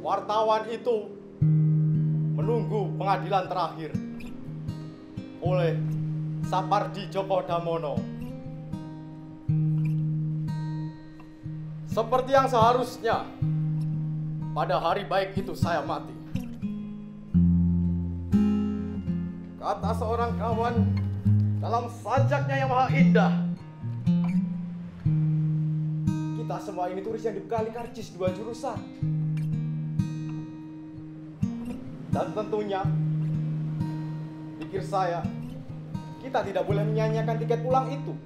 wartawan itu menunggu pengadilan terakhir oleh Sapardi Djoko Damono. Seperti yang seharusnya, pada hari baik itu saya mati. Kata seorang kawan dalam sajaknya yang maha indah, kita semua ini turis yang dibekali karcis 2 jurusan. Dan tentunya, pikir saya, kita tidak boleh menyanyiakan tiket pulang itu.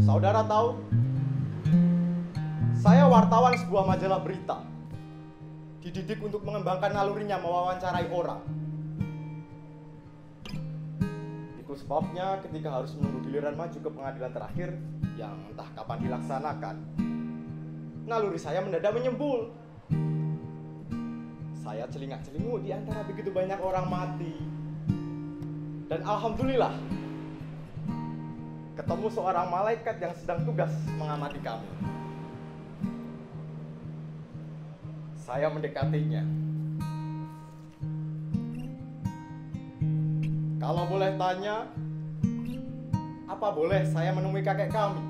Saudara tahu, saya wartawan sebuah majalah berita, dididik untuk mengembangkan nalurinya mewawancarai orang. Itu sebabnya ketika harus menunggu giliran maju ke pengadilan terakhir yang entah kapan dilaksanakan, naluri saya mendadak menyembul. Saya celingak-celinguk di antara begitu banyak orang mati. Dan alhamdulillah, ketemu seorang malaikat yang sedang tugas mengamati kami. Saya mendekatinya. Kalau boleh tanya, apa boleh saya menemui kakek kami?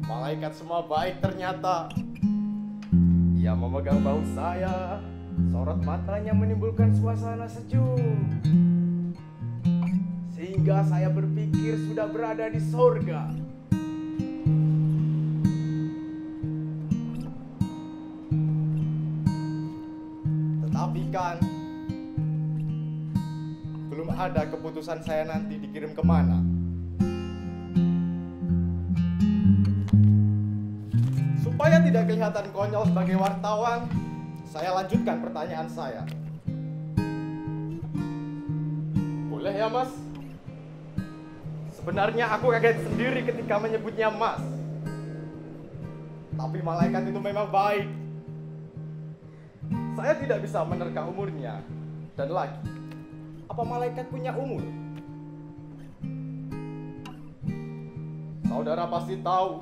Malaikat semua baik ternyata. Ia memegang bahu saya, sorot matanya menimbulkan suasana sejuk. Sehingga saya berpikir sudah berada di sorga. Tetapi kan, belum ada keputusan saya nanti dikirim kemana. Supaya tidak kelihatan konyol sebagai wartawan, saya lanjutkan pertanyaan saya. Boleh ya, Mas? Sebenarnya aku kaget sendiri ketika menyebutnya Mas. Tapi malaikat itu memang baik. Saya tidak bisa menerka umurnya. Dan lagi, apa malaikat punya umur? Saudara pasti tahu,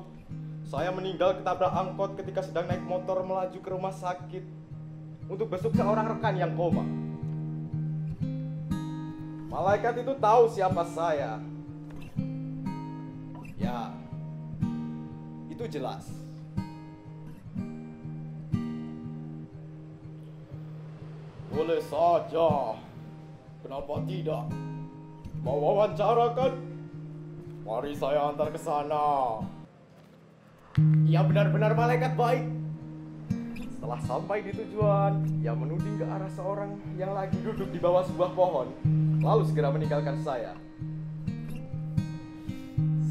saya meninggal ketabrak angkot ketika sedang naik motor melaju ke rumah sakit untuk besuk seorang rekan yang koma. Malaikat itu tahu siapa saya. Ya, itu jelas. Boleh saja. Kenapa tidak? Mau wawancara kan? Mari saya antar ke sana. Ia benar-benar malaikat baik. Setelah sampai di tujuan, ia menuding ke arah seorang yang lagi duduk di bawah sebuah pohon, lalu segera meninggalkan saya.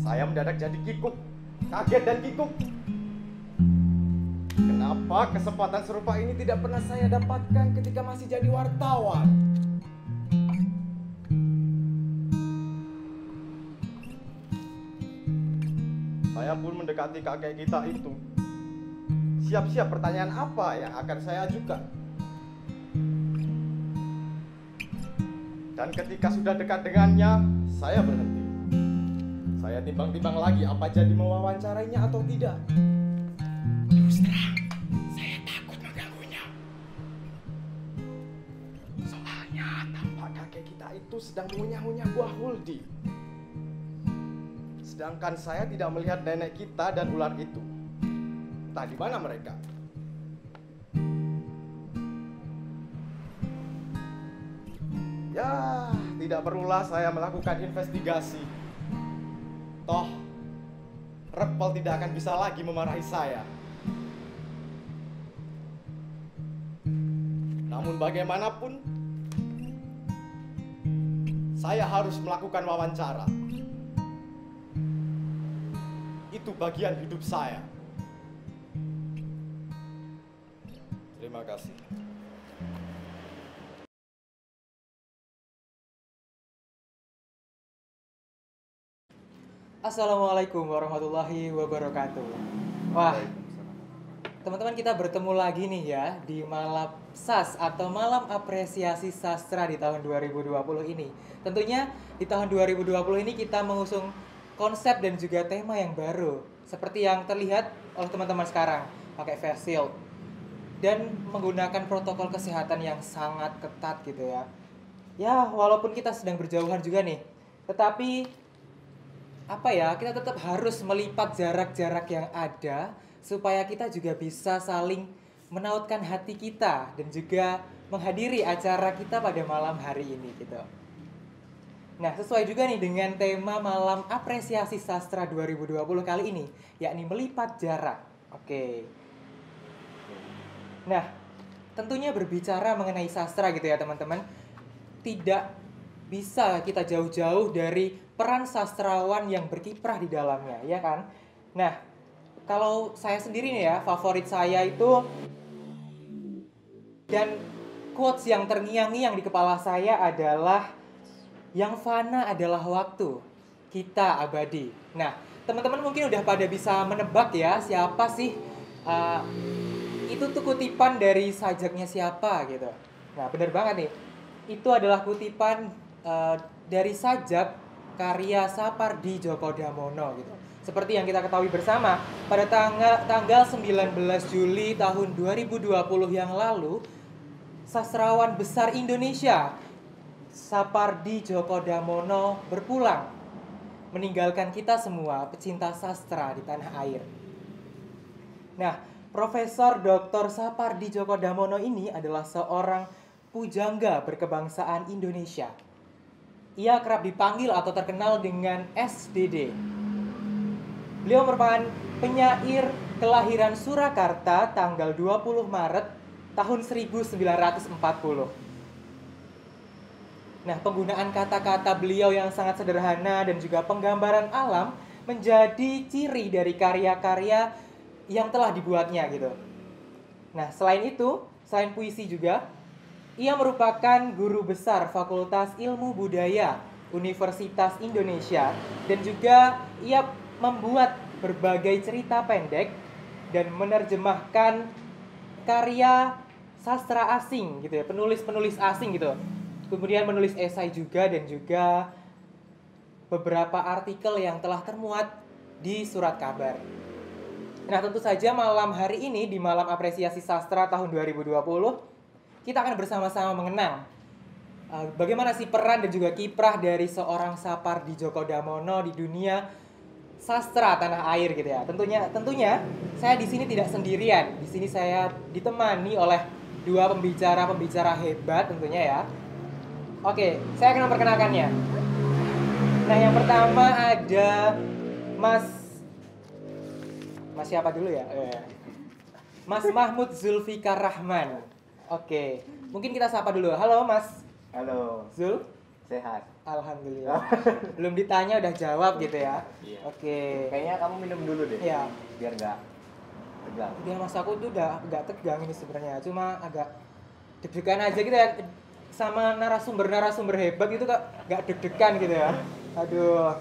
Saya mendadak jadi kikuk, kaget dan kikuk. Kenapa kesempatan serupa ini tidak pernah saya dapatkan ketika masih jadi wartawan? Saya pun mendekati kakek kita itu. Siap-siap pertanyaan apa yang akan saya ajukan. Dan ketika sudah dekat dengannya, saya berhenti. Saya timbang-timbang lagi apa jadi mewawancarainya atau tidak. Terus terang, saya takut mengganggunya. Soalnya tampak kakek kita itu sedang mengunyah-ngunyah buah huldi. Sedangkan saya tidak melihat nenek kita dan ular itu. Entah di mana mereka. Ya, tidak perlulah saya melakukan investigasi. Toh, Repel tidak akan bisa lagi memarahi saya. Namun bagaimanapun, saya harus melakukan wawancara. Itu bagian hidup saya. Terima kasih. Assalamualaikum warahmatullahi wabarakatuh. Wah, teman-teman, kita bertemu lagi nih ya di Malam SAS atau Malam Apresiasi Sastra di tahun 2020 ini. Tentunya di tahun 2020 ini kita mengusung konsep dan juga tema yang baru. Seperti yang terlihat oleh teman-teman sekarang, pakai face shield dan menggunakan protokol kesehatan yang sangat ketat gitu ya. Ya, walaupun kita sedang berjauhan juga nih, tetapi apa ya, kita tetap harus melipat jarak-jarak yang ada supaya kita juga bisa saling menautkan hati kita dan juga menghadiri acara kita pada malam hari ini gitu. Nah, sesuai juga nih dengan tema Malam Apresiasi Sastra 2020 kali ini, yakni melipat jarak. Oke. Nah, tentunya berbicara mengenai sastra gitu ya teman-teman, tidak bisa kita jauh-jauh dari peran sastrawan yang berkiprah di dalamnya, ya kan? Nah, kalau saya sendiri nih ya, favorit saya itu dan quotes yang terngiang-ngiang di kepala saya adalah yang fana adalah waktu, kita abadi. Nah, teman-teman mungkin udah pada bisa menebak ya siapa sih itu tuh kutipan dari sajaknya siapa gitu. Nah, bener banget nih. Itu adalah kutipan dari sajak karya Sapardi Djoko Damono gitu. Seperti yang kita ketahui bersama, pada tanggal 19 Juli tahun 2020 yang lalu, sastrawan besar Indonesia Sapardi Djoko Damono berpulang, meninggalkan kita semua pecinta sastra di tanah air. Nah, Profesor Dr. Sapardi Djoko Damono ini adalah seorang pujangga berkebangsaan Indonesia. Ia kerap dipanggil atau terkenal dengan SDD. Beliau merupakan penyair kelahiran Surakarta tanggal 20 Maret tahun 1940. Nah, penggunaan kata-kata beliau yang sangat sederhana dan juga penggambaran alam menjadi ciri dari karya-karya yang telah dibuatnya gitu. Nah, selain itu, selain puisi juga, ia merupakan guru besar Fakultas Ilmu Budaya Universitas Indonesia dan juga ia membuat berbagai cerita pendek dan menerjemahkan karya sastra asing gitu ya, penulis-penulis asing gitu. Kemudian menulis esai juga dan juga beberapa artikel yang telah termuat di surat kabar. Nah, tentu saja malam hari ini di Malam Apresiasi Sastra tahun 2020 kita akan bersama-sama mengenang bagaimana sih peran dan juga kiprah dari seorang Sapardi Djoko Damono di dunia sastra tanah air gitu ya. Tentunya saya di sini tidak sendirian. Di sini saya ditemani oleh dua pembicara hebat tentunya ya. Oke, saya akan memperkenalkannya. Nah, yang pertama ada Mas siapa dulu ya? Mas Mahmud Zulfikar Rahman. Oke, mungkin kita sapa dulu. Halo Mas. Halo. Zul? Sehat. Alhamdulillah. Belum ditanya udah jawab gitu ya. Iya. Oke. Kayaknya kamu minum dulu deh. Iya. Biar nggak tegang. Biar Mas aku tuh udah agak tegang ini sebenarnya. Cuma agak deg-degan aja gitu ya. Sama narasumber hebat gitu kok nggak deg-degan gitu ya. Aduh.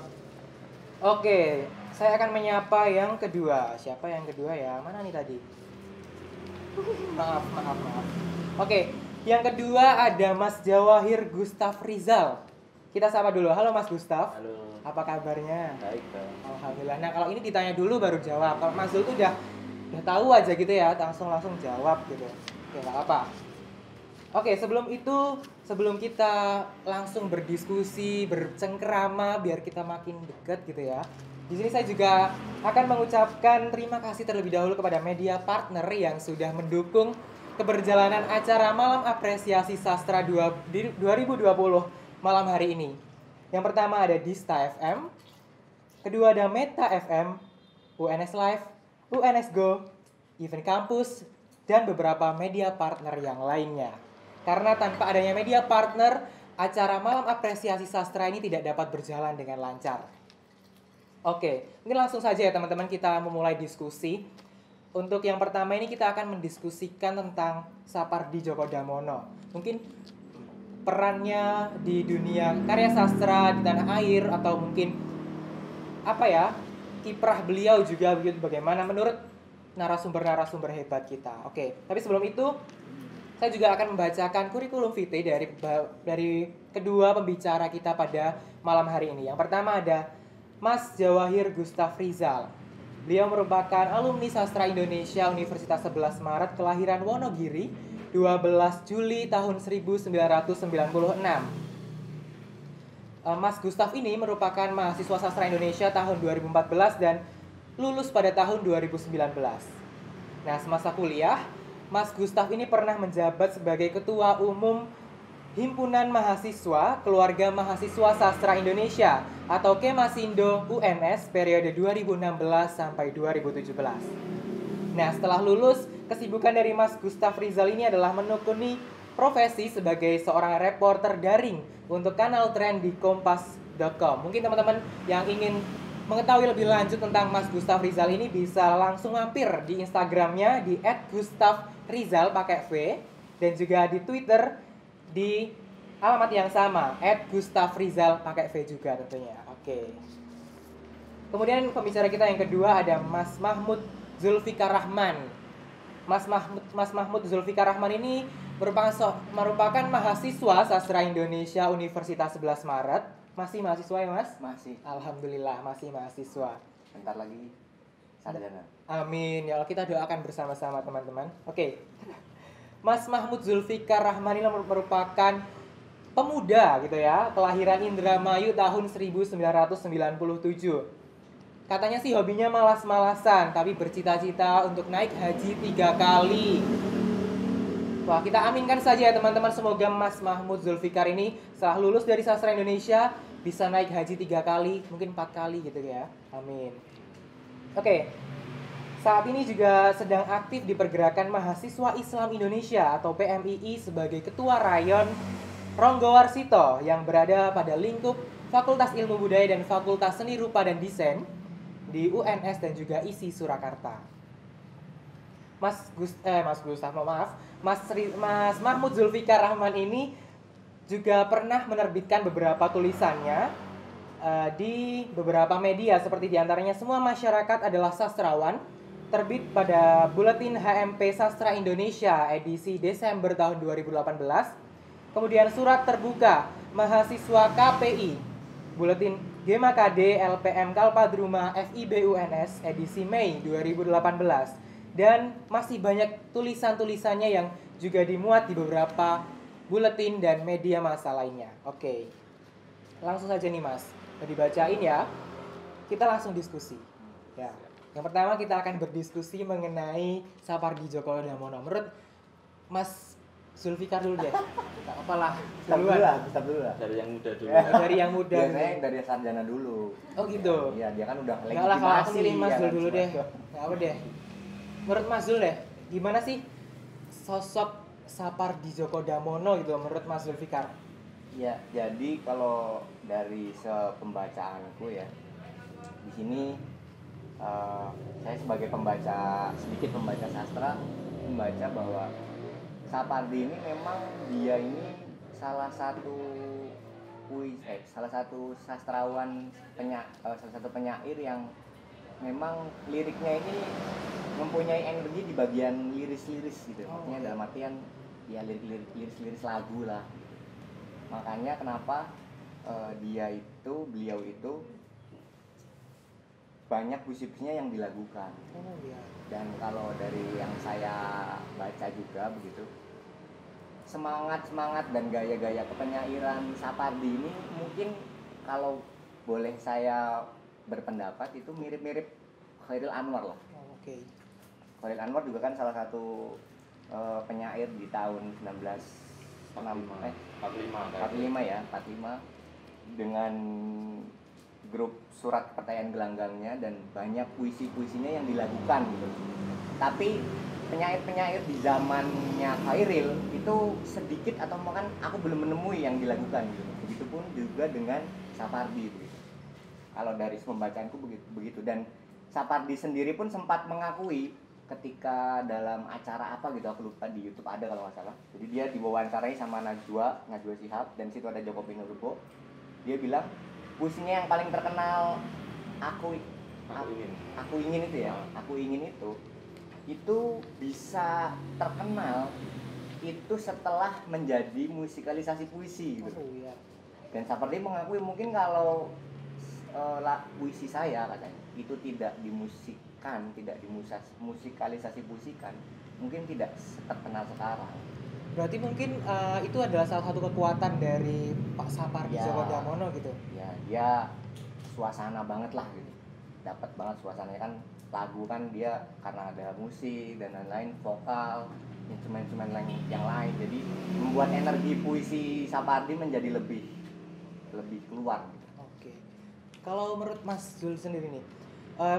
Oke, saya akan menyapa yang kedua. Siapa yang kedua ya? Mana nih tadi? Maaf. Oke, yang kedua ada Mas Jawahir Gustaf Rizal. Kita sapa dulu. Halo Mas Gustaf. Halo. Apa kabarnya? Baik, Bang. Alhamdulillah. Nah, kalau ini ditanya dulu baru jawab. Kalau Mas Zul tuh udah tahu aja gitu ya, langsung jawab gitu. Ya nggak apa. Oke, sebelum kita langsung berdiskusi, bercengkerama biar kita makin dekat gitu ya. Di sini saya juga akan mengucapkan terima kasih terlebih dahulu kepada media partner yang sudah mendukung keberjalanan acara Malam Apresiasi Sastra 2020 malam hari ini. Yang pertama ada Dista FM, kedua ada Meta FM, UNS Live, UNS Go, Event Campus, dan beberapa media partner yang lainnya. Karena tanpa adanya media partner, acara Malam Apresiasi Sastra ini tidak dapat berjalan dengan lancar. Oke, ini langsung saja ya teman-teman kita memulai diskusi. Untuk yang pertama ini kita akan mendiskusikan tentang Sapardi Djoko Damono. Mungkin perannya di dunia karya sastra di tanah air atau mungkin apa ya, kiprah beliau juga begitu bagaimana menurut narasumber-narasumber hebat kita. Oke, tapi sebelum itu saya juga akan membacakan kurikulum vitae dari kedua pembicara kita pada malam hari ini. Yang pertama ada Mas Jawahir Gustav Rizal. Beliau merupakan alumni Sastra Indonesia Universitas 11 Maret kelahiran Wonogiri 12 Juli tahun 1996. Mas Gustav ini merupakan mahasiswa Sastra Indonesia tahun 2014 dan lulus pada tahun 2019. Nah, semasa kuliah, Mas Gustav ini pernah menjabat sebagai Ketua Umum Himpunan Mahasiswa Keluarga Mahasiswa Sastra Indonesia atau Kemasindo UNS periode 2016 sampai 2017. Nah, setelah lulus, kesibukan dari Mas Gustav Rizal ini adalah menekuni profesi sebagai seorang reporter daring untuk kanal tren di kompas.com. Mungkin teman-teman yang ingin mengetahui lebih lanjut tentang Mas Gustav Rizal ini bisa langsung mampir di Instagramnya di @gustavrizal pakai V dan juga di Twitter di alamat yang sama @gustavrizal pakai V juga tentunya. Oke. Kemudian pembicara kita yang kedua ada Mas Mahmud Zulfikar Rahman. Mas Mahmud Zulfikar Rahman ini merupakan mahasiswa Sastra Indonesia Universitas 11 Maret. Masih mahasiswa ya, Mas? Masih. Alhamdulillah masih mahasiswa. Bentar lagi sarjana. Amin. Ya Allah, kita doakan bersama-sama teman-teman. Oke. Mas Mahmud Zulfikar Rahman ini merupakan pemuda gitu ya, kelahiran Indramayu tahun 1997. Katanya sih hobinya malas-malasan, tapi bercita-cita untuk naik haji 3 kali. Wah, kita aminkan saja ya teman-teman, semoga Mas Mahmud Zulfikar ini setelah lulus dari Sastra Indonesia bisa naik haji 3 kali, mungkin 4 kali gitu ya. Amin. Oke. Saat ini juga sedang aktif di Pergerakan Mahasiswa Islam Indonesia atau PMII sebagai Ketua Rayon Ronggowarsito yang berada pada lingkup Fakultas Ilmu Budaya dan Fakultas Seni Rupa dan Desain di UNS dan juga ISI Surakarta. Mas Mahmud Zulfikar Rahman ini juga pernah menerbitkan beberapa tulisannya di beberapa media seperti diantaranya Semua Masyarakat Adalah Sastrawan, terbit pada Buletin HMP Sastra Indonesia edisi Desember tahun 2018. Kemudian Surat Terbuka Mahasiswa KPI, Buletin Gema KD LPM Kalpadruma FIB UNS edisi Mei 2018. Dan masih banyak tulisan-tulisannya yang juga dimuat di beberapa buletin dan media massa lainnya. Oke, langsung saja nih Mas, udah dibacain ya. Kita langsung diskusi. Ya, yang pertama kita akan berdiskusi mengenai Sapardi Djoko Damono. Menurut Mas Zulfikar dulu deh. Tak apalah. Kita dulu lah. Dari yang muda dulu. Dari yang muda. Biasanya dari sarjana dulu. Oh gitu. Iya, dia kan udah Enggak lah, kalau aku milih Mas ya Zul kan, dulu deh. semua. Enggak apa deh. Menurut Mas Zul deh, gimana sih sosok Sapardi Djoko Damono gitu menurut Mas Zulfikar? Ya, jadi kalau dari sepembacaanku ya, di sini saya sebagai sedikit pembaca sastra, membaca bahwa Sapardi ini memang dia ini salah satu sastrawan salah satu penyair yang memang liriknya ini mempunyai energi di bagian liris-liris gitu. Maksudnya dalam artian ya liris-liris lagu lah. Makanya kenapa beliau itu banyak puisi-puisinya yang dilagukan. Oh iya. Dan kalau dari yang saya baca juga begitu, semangat dan gaya-gaya kepenyairan Sapardi ini mungkin kalau boleh saya berpendapat itu mirip-mirip Chairil Anwar lah. Oh, oke. Chairil Anwar juga kan salah satu penyair di tahun 1945 dengan grup Surat Pertanyaan Gelanggalnya dan banyak puisi-puisinya yang dilakukan gitu. Tapi penyair-penyair di zamannya Chairil itu sedikit atau bahkan aku belum menemui yang dilakukan gitu. Begitupun juga dengan Sapardi gitu. Kalau dari pembacaanku begitu dan Sapardi sendiri pun sempat mengakui ketika dalam acara apa gitu, aku lupa, di YouTube ada kalau nggak salah. Jadi dia diwawancarai sama Najwa Shihab dan situ ada Joko Pinurbo. Dia bilang puisinya yang paling terkenal aku ingin itu ya. Aku ingin itu itu bisa terkenal itu setelah menjadi musikalisasi puisi gitu. Oh iya. Dan Sapardi mengakui mungkin kalau puisi saya katanya itu tidak dimusikkan, tidak dimusikalisasi puisikan, mungkin tidak terkenal sekarang. Berarti mungkin itu adalah salah satu kekuatan dari Pak Sapardi Ya. Djoko Damono gitu. Ya dia suasana banget lah gitu, dapat banget suasananya kan. Lagu kan dia karena ada musik dan lain-lain, vokal, instrumen-instrumen yang lain, jadi membuat energi puisi Sapardi menjadi lebih keluar. Oke. Kalau menurut Mas Zul sendiri nih,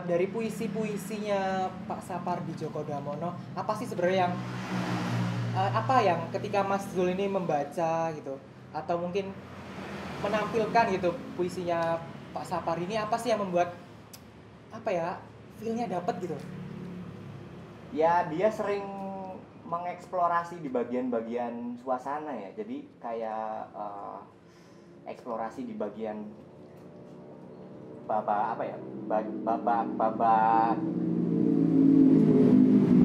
dari puisi-puisinya Pak Sapardi Djoko Damono, apa sih sebenarnya yang apa yang ketika Mas Zul ini membaca gitu, atau mungkin menampilkan gitu puisinya Pak Sapardi ini, apa sih yang membuat apa ya feel-nya dapat gitu? Ya dia sering mengeksplorasi di bagian-bagian suasana ya, jadi kayak eksplorasi di bagian babak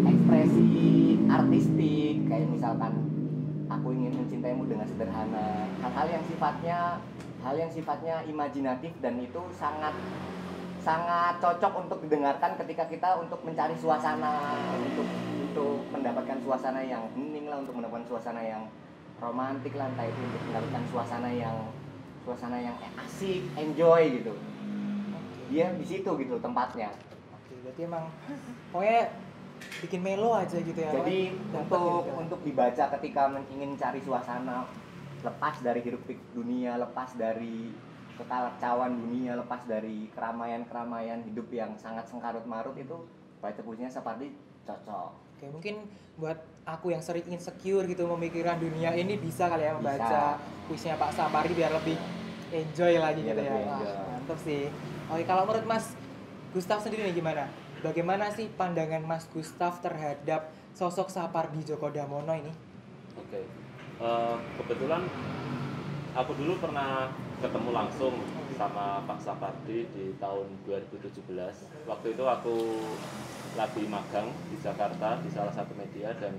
ekspresi artistik, kayak misalkan aku ingin mencintaimu dengan sederhana, hal yang sifatnya imajinatif, dan itu sangat cocok untuk didengarkan ketika kita untuk mencari suasana, untuk mendapatkan suasana yang hening lah, untuk mendapatkan suasana yang romantik lah, entah itu untuk mendapatkan suasana yang asik, enjoy gitu. Dia di situ gitu tempatnya. Oke, berarti emang pokoknya bikin melo aja gitu ya. Jadi Dapet gitu. untuk dibaca ketika ingin cari suasana, lepas dari hiruk pikuk dunia, lepas dari kekacauan dunia, lepas dari keramaian hidup yang sangat sengkarut marut, itu baca puisinya Sapardi cocok. Oke, mungkin buat aku yang sering insecure gitu memikirkan dunia ini bisa kali ya membaca puisinya Pak Sapardi biar lebih enjoy lagi Biar gitu ya. lebih Wah, enjoy. mantap sih. Oke, kalau menurut Mas Gustaf sendiri nih gimana? Bagaimana sih pandangan Mas Gustaf terhadap sosok Sapardi Djoko Damono ini? Oke. Kebetulan aku dulu pernah ketemu langsung sama Pak Sapardi di tahun 2017. Waktu itu aku lagi magang di Jakarta di salah satu media, dan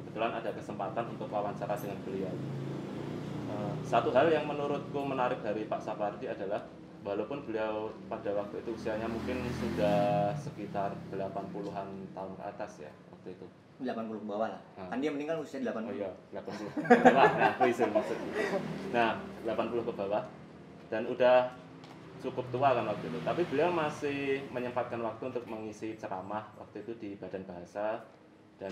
kebetulan ada kesempatan untuk wawancara dengan beliau. Satu hal yang menurutku menarik dari Pak Sapardi adalah walaupun beliau pada waktu itu usianya mungkin sudah sekitar 80-an tahun ke atas ya waktu itu. 80 ke bawah lah. Kan dia meninggal usia 80. Oh iya, 80 ke bawah. Nah, itu maksudnya. Nah, 80 ke bawah dan udah cukup tua kan waktu itu. Tapi beliau masih menyempatkan waktu untuk mengisi ceramah waktu itu di Badan Bahasa, dan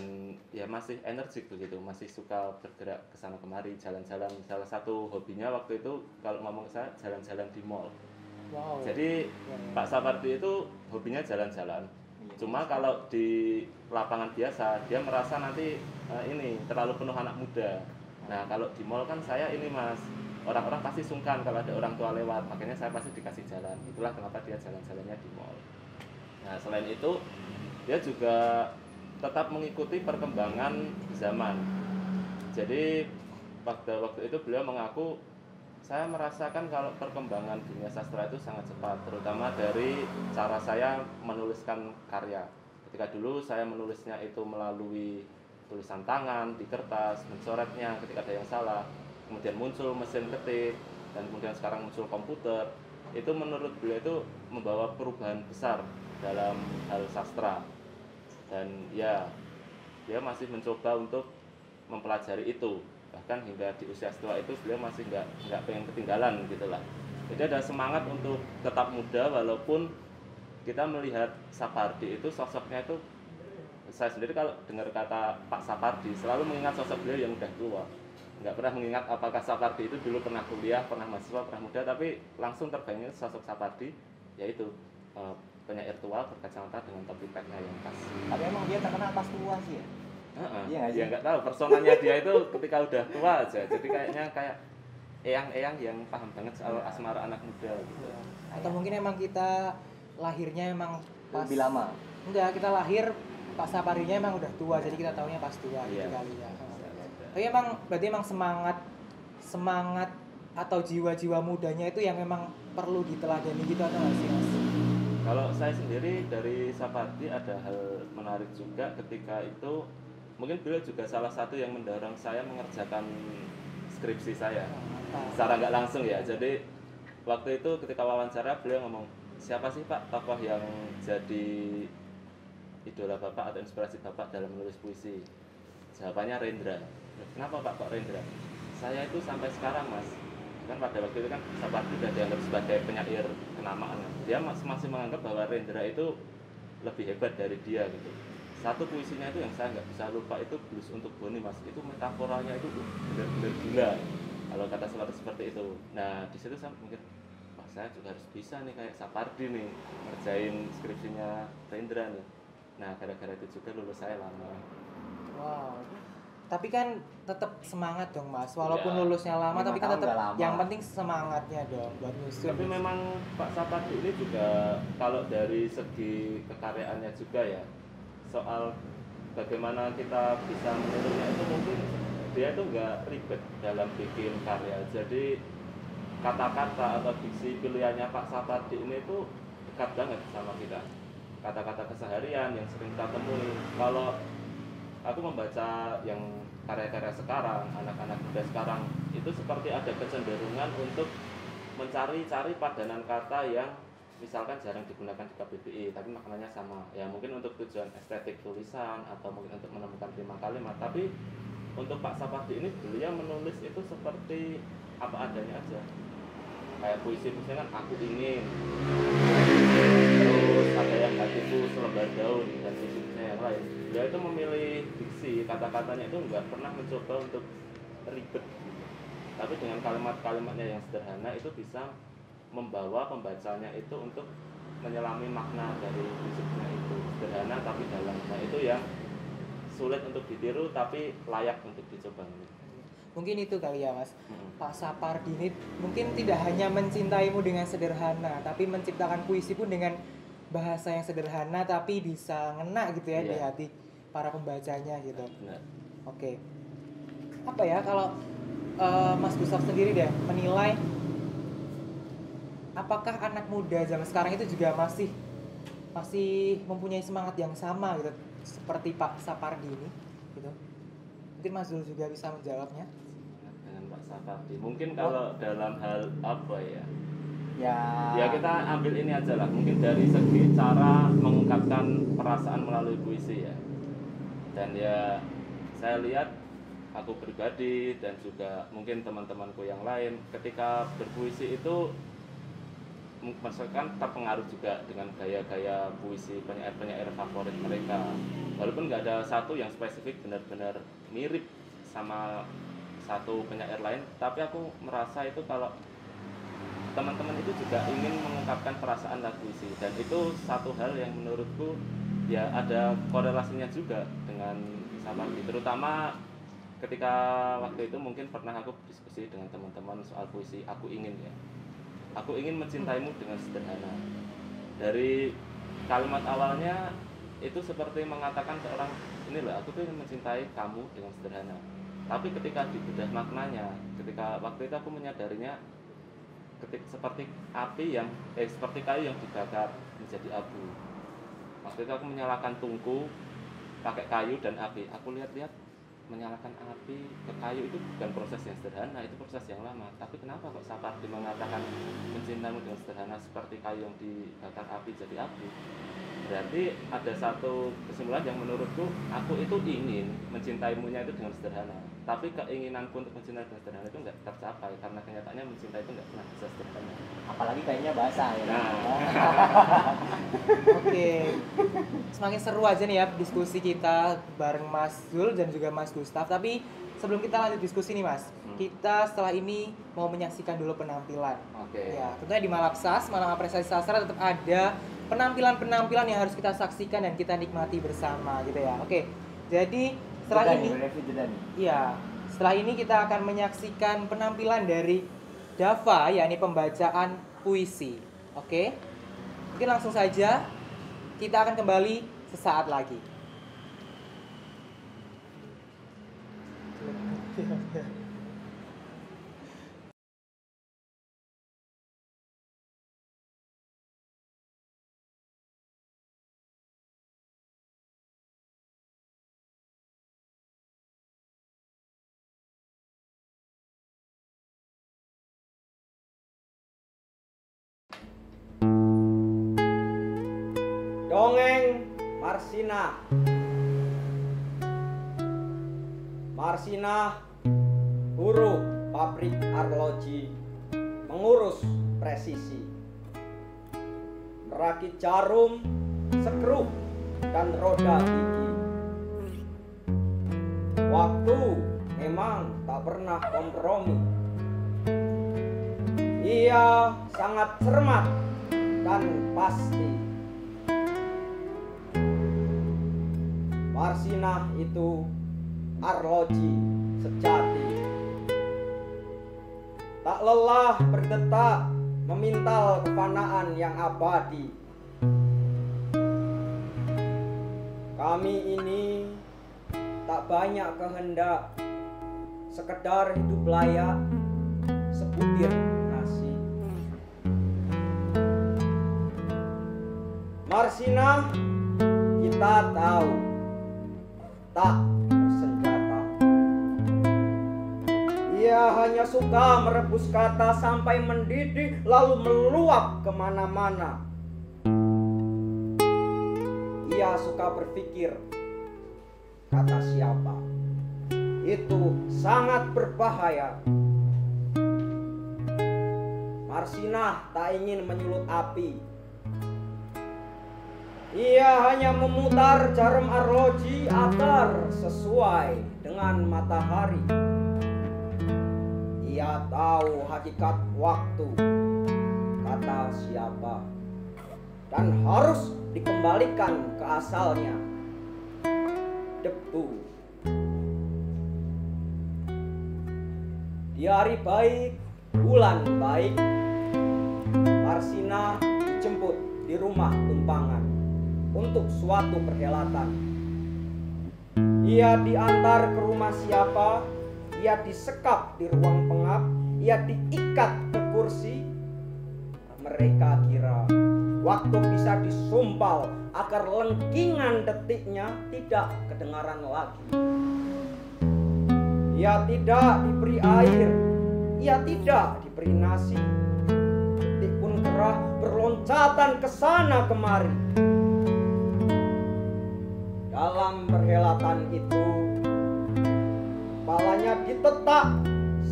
ya masih energik begitu, masih suka bergerak ke sana kemari, jalan-jalan. Salah satu hobinya waktu itu kalau ngomong ke saya jalan-jalan di mall. Wow. Jadi Pak Sapardi itu hobinya jalan-jalan. Cuma kalau di lapangan biasa dia merasa nanti ini terlalu penuh anak muda. Nah kalau di mall kan saya ini Mas, orang-orang pasti sungkan kalau ada orang tua lewat, makanya saya pasti dikasih jalan. Itulah kenapa dia jalan-jalannya di mall. Nah selain itu dia juga tetap mengikuti perkembangan zaman. Jadi waktu itu beliau mengaku, saya merasakan kalau perkembangan dunia sastra itu sangat cepat, terutama dari cara saya menuliskan karya. Ketika dulu saya menulisnya itu melalui tulisan tangan, di kertas, mencoretnya ketika ada yang salah, kemudian muncul mesin ketik, dan kemudian sekarang muncul komputer. Itu menurut beliau itu membawa perubahan besar dalam hal sastra. Dan ya, dia masih mencoba untuk mempelajari itu. Bahkan hingga di usia setua itu beliau masih nggak pengen ketinggalan gitulah. Jadi ada semangat untuk tetap muda, walaupun kita melihat Sapardi itu sosoknya itu, saya sendiri kalau dengar kata Pak Sapardi selalu mengingat sosok beliau yang udah tua. Nggak pernah mengingat apakah Sapardi itu dulu pernah kuliah, pernah mahasiswa, pernah muda, tapi langsung terbayang sosok Sapardi, yaitu penyair tua berkacamata dengan topi peknya yang pas. Tapi emang dia terkenal pas tua sih ya? Iya nggak tahu, personanya dia itu ketika udah tua aja, jadi kayaknya kayak eyang-eyang yang paham banget soal asmara anak muda gitu. Atau mungkin emang kita lahirnya emang pas Lebih lama. Enggak, kita lahir Pak Sapardinya emang udah tua, jadi kita taunya pas tua gitu Iya. kali ya. Tapi emang berarti emang semangat atau jiwa-jiwa mudanya itu yang memang perlu diteladani gitu atau nggak sih Mas? Kalau saya sendiri dari Sapardi ada hal menarik juga ketika itu mungkin beliau juga salah satu yang mendorong saya mengerjakan skripsi saya secara nggak langsung ya. Jadi waktu itu ketika wawancara beliau ngomong, siapa sih Pak tokoh yang jadi idola Bapak atau inspirasi Bapak dalam menulis puisi? Jawabannya Rendra. Kenapa Pak kok Rendra? Saya itu sampai sekarang Mas, kan pada waktu itu kan Sapardi sudah dianggap sebagai penyair kenamaan, dia masih menganggap bahwa Rendra itu lebih hebat dari dia gitu. Satu puisinya itu yang saya nggak bisa lupa itu Blues Untuk Boni Mas, itu metaforanya itu benar-benar gila kalau kata seperti itu. Nah di situ saya mikir, wah saya juga harus bisa nih kayak Sapardi nih ngerjain skripsinya Rendra nih. Nah gara-gara itu juga lulus saya lama. Wow. Tapi kan tetap semangat dong Mas, walaupun Ya, lulusnya lama 5 tapi kan tahun tetap nggak lama. yang penting semangatnya dong buat nyusun. Tapi memang Pak Sapardi ini juga kalau dari segi kekaryaannya juga ya, soal bagaimana kita bisa menirunya itu mungkin dia itu nggak ribet dalam bikin karya. Jadi kata-kata atau diksi pilihannya Pak Sapardi ini itu dekat banget sama kita. Kata-kata keseharian yang sering kita temui. Kalau aku membaca yang karya-karya sekarang, anak-anak muda sekarang itu seperti ada kecenderungan untuk mencari-cari padanan kata yang misalkan jarang digunakan di KBBI tapi maknanya sama ya, mungkin untuk tujuan estetik tulisan atau mungkin untuk menemukan rima kalimat. Tapi untuk Pak Sapardi ini beliau menulis itu seperti apa adanya aja, kayak puisi-puisinya kan aku ingin, terus ada yang hatiku selembar daun dan puisi-puisinya yang lain. Dia itu memilih diksi, kata-katanya itu nggak pernah mencoba untuk ribet gitu. Tapi dengan kalimat-kalimatnya yang sederhana itu bisa membawa pembacanya itu untuk menyelami makna dari puisinya itu, sederhana tapi dalam. Nah itu yang sulit untuk ditiru tapi layak untuk dicoba. Mungkin itu kali ya Mas. Pak Sapardi ini mungkin tidak hanya mencintaimu dengan sederhana, tapi menciptakan puisi pun dengan bahasa yang sederhana tapi bisa ngena gitu ya di Iya. hati para pembacanya gitu. Benar. Oke. Apa ya kalau Mas Gustaf sendiri deh menilai apakah anak muda zaman sekarang itu juga masih mempunyai semangat yang sama gitu seperti Pak Sapardi ini gitu. Mungkin Mas Zul juga bisa menjawabnya. Dengan Pak Sapardi mungkin kalau dalam hal apa ya, Ya, kita ambil ini aja lah, mungkin dari segi cara mengungkapkan perasaan melalui puisi ya. Dan ya saya lihat aku pribadi dan juga mungkin teman-temanku yang lain ketika berpuisi itu misalkan terpengaruh juga dengan gaya-gaya puisi penyair-penyair favorit mereka, walaupun nggak ada satu yang spesifik benar-benar mirip sama satu penyair lain, tapi aku merasa itu kalau teman-teman itu juga ingin mengungkapkan perasaan lewat puisi, dan itu satu hal yang menurutku ya ada korelasinya juga dengan Sapardi, terutama ketika waktu itu mungkin pernah aku diskusi dengan teman-teman soal puisi Aku Ingin ya. Aku ingin mencintaimu dengan sederhana. Dari kalimat awalnya itu seperti mengatakan seorang, inilah aku tuh ingin mencintai kamu dengan sederhana. Tapi ketika dibedah maknanya, ketika waktu itu aku menyadarinya seperti seperti kayu yang dibakar menjadi abu. Waktu itu aku menyalakan tungku pakai kayu dan api. Aku lihat-lihat menyalakan api ke kayu itu bukan proses yang sederhana, itu proses yang lama. Tapi kenapa kok Sapardi mengatakan mencintaimu dengan sederhana seperti kayu yang dibakar api jadi api? Berarti ada satu kesimpulan yang menurutku, aku itu ingin mencintaimunya itu dengan sederhana, tapi keinginanku untuk mencintai dengan sederhana itu nggak tercapai karena kenyataannya mencintai itu nggak pernah bisa sederhana. apalagi kayaknya basah ya. Nah. Oke. Semakin seru aja nih ya diskusi kita bareng Mas Zul dan juga Mas Gustaf. Tapi sebelum kita lanjut diskusi nih Mas, kita setelah ini mau menyaksikan dulu penampilan. Oke. Ya, tentunya di Malapsas, Malam Apresiasi Sastra tetap ada penampilan-penampilan yang harus kita saksikan dan kita nikmati bersama gitu ya. Oke. Jadi setelah ini iya, setelah ini kita akan menyaksikan penampilan dari Dava, yakni pembacaan puisi. Oke. Mungkin langsung saja kita akan kembali sesaat lagi. Dongeng Marsinah. Marsinah, buruh pabrik arloji, mengurus presisi, merakit jarum, skru, dan roda gigi. Waktu memang tak pernah kompromi. Ia sangat cermat dan pasti. Marsinah itu arloji sejati. Tak lelah berdetak memintal kefanaan yang abadi. Kami ini tak banyak kehendak, sekedar hidup layak, sebutir nasi. Marsinah, kita tahu, tak bersenjata. Ia hanya suka merebus kata sampai mendidih lalu meluap kemana-mana. Ia suka berpikir, kata siapa? Itu sangat berbahaya. Marsinah tak ingin menyulut api. Ia hanya memutar jarum arloji agar sesuai dengan matahari. Ia tahu hakikat waktu, kata siapa, dan harus dikembalikan ke asalnya, debu. Di hari baik, bulan baik, Marsinah dijemput di rumah tumpangan untuk suatu perhelatan. Ia diantar ke rumah siapa, ia disekap di ruang pengap, ia diikat ke kursi. Mereka kira waktu bisa disumpal agar lengkingan detiknya tidak kedengaran lagi. Ia tidak diberi air, ia tidak diberi nasi. Detik pun gerah berloncatan ke sana kemari. Dalam perhelatan itu, kepalanya ditetak,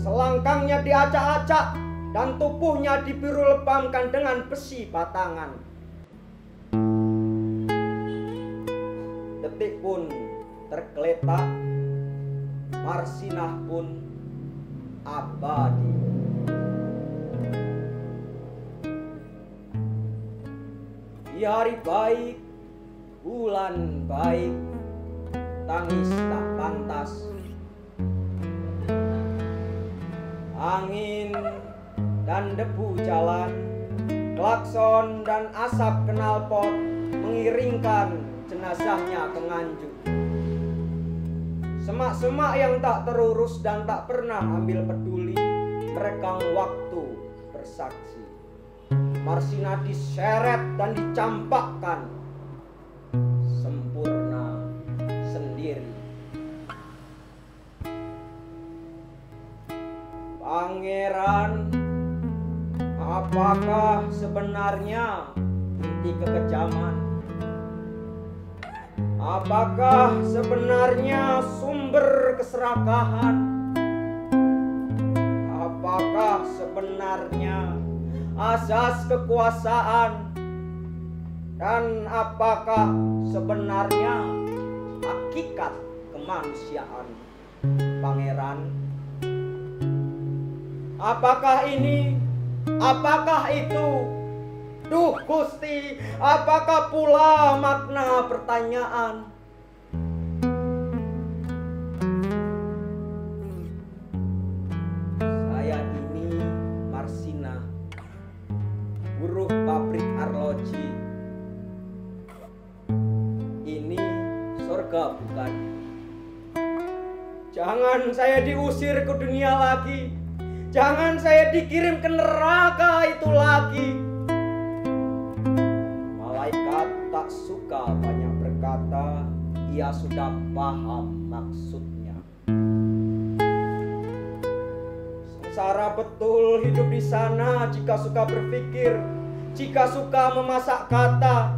selangkangnya diacak-acak, dan tubuhnya dibiru lebamkan dengan besi batangan. Detik pun tergeletak, Marsinah pun abadi. Di hari baik, bulan baik, tangis tak pantas. Angin dan debu jalan, klakson dan asap knalpot mengiringkan jenazahnya ke Nganjuk. Semak-semak yang tak terurus dan tak pernah ambil peduli merekam waktu bersaksi. Marsinah diseret dan dicampakkan sempurna sendiri. Pangeran, apakah sebenarnya inti kekejaman? Apakah sebenarnya sumber keserakahan? Apakah sebenarnya asas kekuasaan? Dan apakah sebenarnya hakikat kemanusiaan? Pangeran, apakah ini? Apakah itu? Duh Gusti, apakah pula makna pertanyaan? Saya ini Marsinah, buruh pabrik arloji. Ini surga bukan? Jangan saya diusir ke dunia lagi. Jangan saya dikirim ke neraka itu lagi. Malaikat tak suka banyak berkata, ia sudah paham maksudnya. Sengsara betul hidup di sana jika suka berpikir, jika suka memasak kata.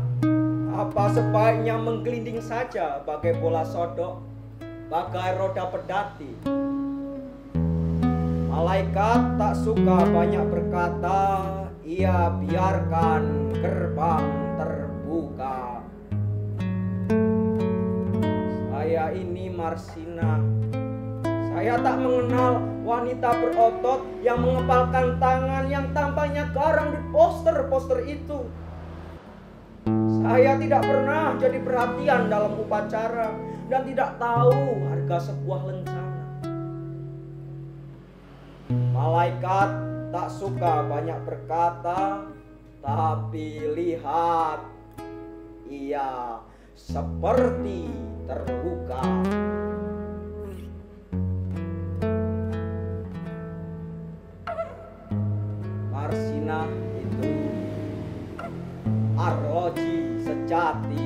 Apa sebaiknya menggelinding saja bagai bola sodok, bagai roda pedati? Malaikat tak suka banyak berkata, ia biarkan gerbang terbuka. Saya ini Marsina. Saya tak mengenal wanita berotot yang mengepalkan tangan yang tampaknya garang di poster-poster itu. Saya tidak pernah jadi perhatian dalam upacara dan tidak tahu harga sebuah lencana. Malaikat tak suka banyak berkata, tapi lihat, ia seperti terluka. Marsina itu arloji sejati,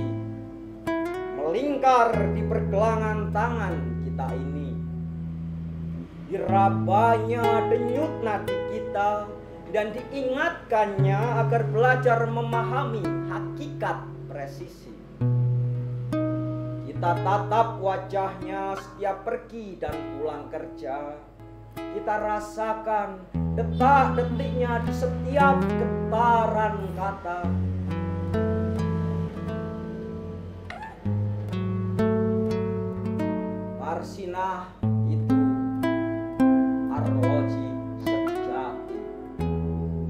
melingkar di pergelangan tangan kita ini. Dirabanya denyut nadi kita dan diingatkannya agar belajar memahami hakikat presisi. Kita tatap wajahnya setiap pergi dan pulang kerja. Kita rasakan detak-detiknya di setiap getaran kata. Marsina itu arloji sejati,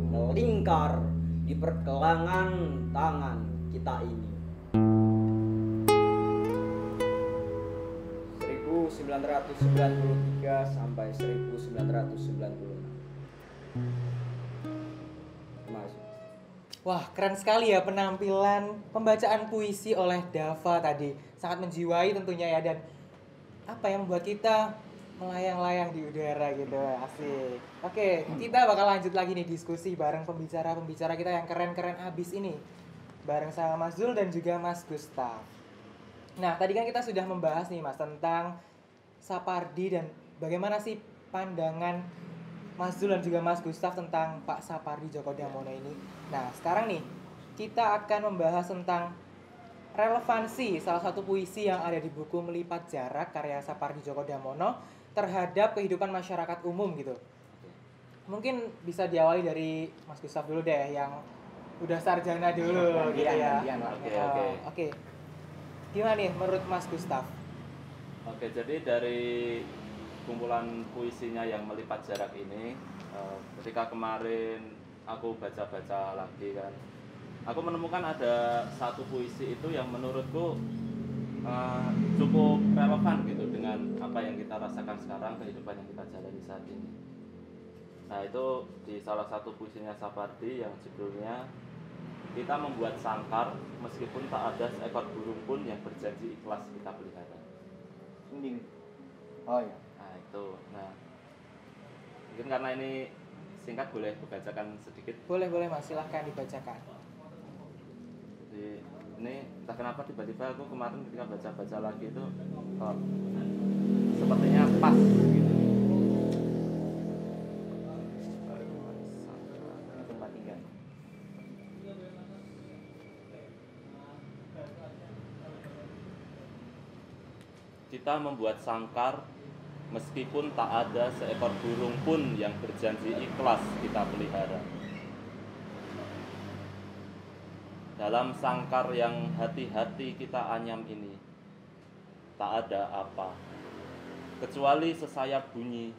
melingkar di pergelangan tangan kita ini. 1993 sampai 1996. Wah, keren sekali ya penampilan pembacaan puisi oleh Dava tadi. Sangat menjiwai tentunya ya, dan apa yang membuat kita melayang-layang di udara gitu. Asik. Oke, kita bakal lanjut lagi nih diskusi bareng pembicara-pembicara kita yang keren-keren abis ini. Bareng sama Mas Zul dan juga Mas Gustaf. Nah, tadi kan kita sudah membahas nih Mas tentang Sapardi dan bagaimana sih pandangan Mas Zul dan juga Mas Gustaf tentang Pak Sapardi Djoko Damono ini. Nah, sekarang nih kita akan membahas tentang relevansi salah satu puisi yang ada di buku Melipat Jarak karya Sapardi Djoko Damono terhadap kehidupan masyarakat umum gitu. Mungkin bisa diawali dari Mas Gustaf dulu deh, yang udah sarjana dulu gitu ya. Oke. Gimana nih menurut Mas Gustaf? Oke, jadi dari kumpulan puisinya yang Melipat Jarak ini, ketika kemarin aku baca-baca lagi kan, aku menemukan ada satu puisi itu yang menurutku cukup relevan gitu dengan apa yang kita rasakan sekarang, kehidupan yang kita jalani saat ini. Nah, itu di salah satu puisinya Sapardi yang judulnya Kita Membuat Sangkar Meskipun Tak Ada Seekor Burung Pun Yang Berjanji Ikhlas Kita Pelihara. Ini. Oh ya. Nah, itu. Nah, mungkin karena ini singkat, boleh dibacakan sedikit? Boleh Mas, silahkan dibacakan. Jadi ini entah kenapa tiba-tiba aku kemarin ketika baca-baca lagi itu sepertinya pas gitu. Tempat tinggal. Kita membuat sangkar meskipun tak ada seekor burung pun yang berjanji ikhlas kita pelihara. Dalam sangkar yang hati-hati kita anyam ini, tak ada apa kecuali sesayap bunyi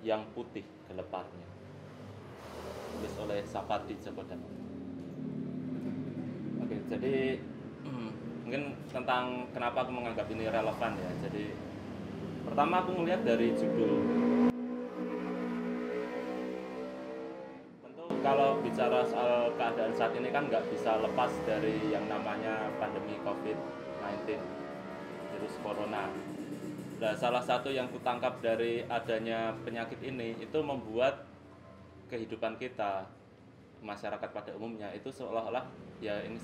yang putih geleparnya. Tulis oleh Sapardi Djoko Damono. Oke, jadi mungkin tentang kenapa aku menganggap ini relevan ya. Jadi pertama aku melihat dari judul. Tentu kalau bicara soal keadaan saat ini kan nggak bisa lepas dari yang namanya pandemi COVID-19, virus corona. Nah, salah satu yang kutangkap dari adanya penyakit ini itu membuat kehidupan kita, masyarakat pada umumnya itu seolah-olah ya ini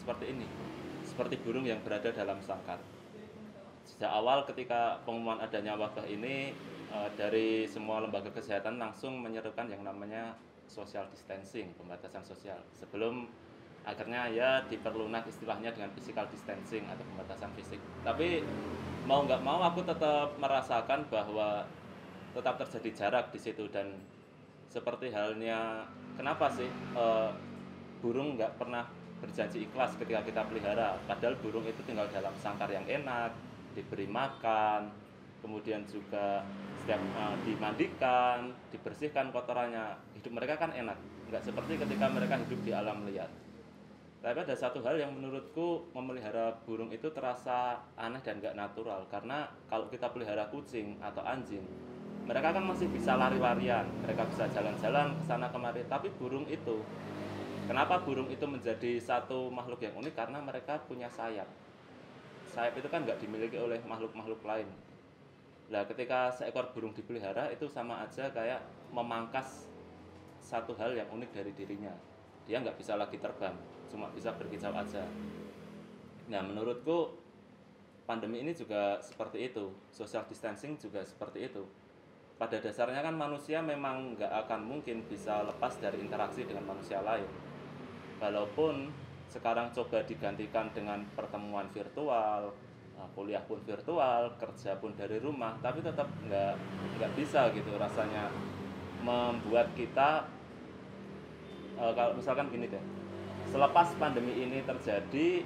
seperti burung yang berada dalam sangkar. Sejak awal ketika pengumuman adanya wabah ini, dari semua lembaga kesehatan langsung menyerukan yang namanya social distancing, pembatasan sosial. Sebelum Akhirnya ya diperlunak istilahnya dengan physical distancing atau pembatasan fisik. Tapi mau nggak mau aku tetap merasakan bahwa tetap terjadi jarak di situ. Dan seperti halnya kenapa sih burung nggak pernah berjanji ikhlas ketika kita pelihara, padahal burung itu tinggal dalam sangkar yang enak, diberi makan, kemudian juga setiap dimandikan, dibersihkan kotorannya, hidup mereka kan enak, nggak seperti ketika mereka hidup di alam liar. Tapi ada satu hal yang menurutku memelihara burung itu terasa aneh dan nggak natural, karena kalau kita pelihara kucing atau anjing, mereka kan masih bisa lari-larian, mereka bisa jalan-jalan ke sana kemari. Tapi burung itu, kenapa burung itu menjadi satu makhluk yang unik? Karena mereka punya sayap. Sayap itu kan nggak dimiliki oleh makhluk-makhluk lain. Nah, ketika seekor burung dipelihara itu sama aja kayak memangkas satu hal yang unik dari dirinya. Dia nggak bisa lagi terbang, cuma bisa berkicau aja. Nah, menurutku pandemi ini juga seperti itu, social distancing juga seperti itu. Pada dasarnya kan manusia memang nggak akan mungkin bisa lepas dari interaksi dengan manusia lain. Walaupun sekarang coba digantikan dengan pertemuan virtual, kuliah pun virtual, kerja pun dari rumah, tapi tetap nggak bisa gitu rasanya membuat kita kalau misalkan gini deh, selepas pandemi ini terjadi,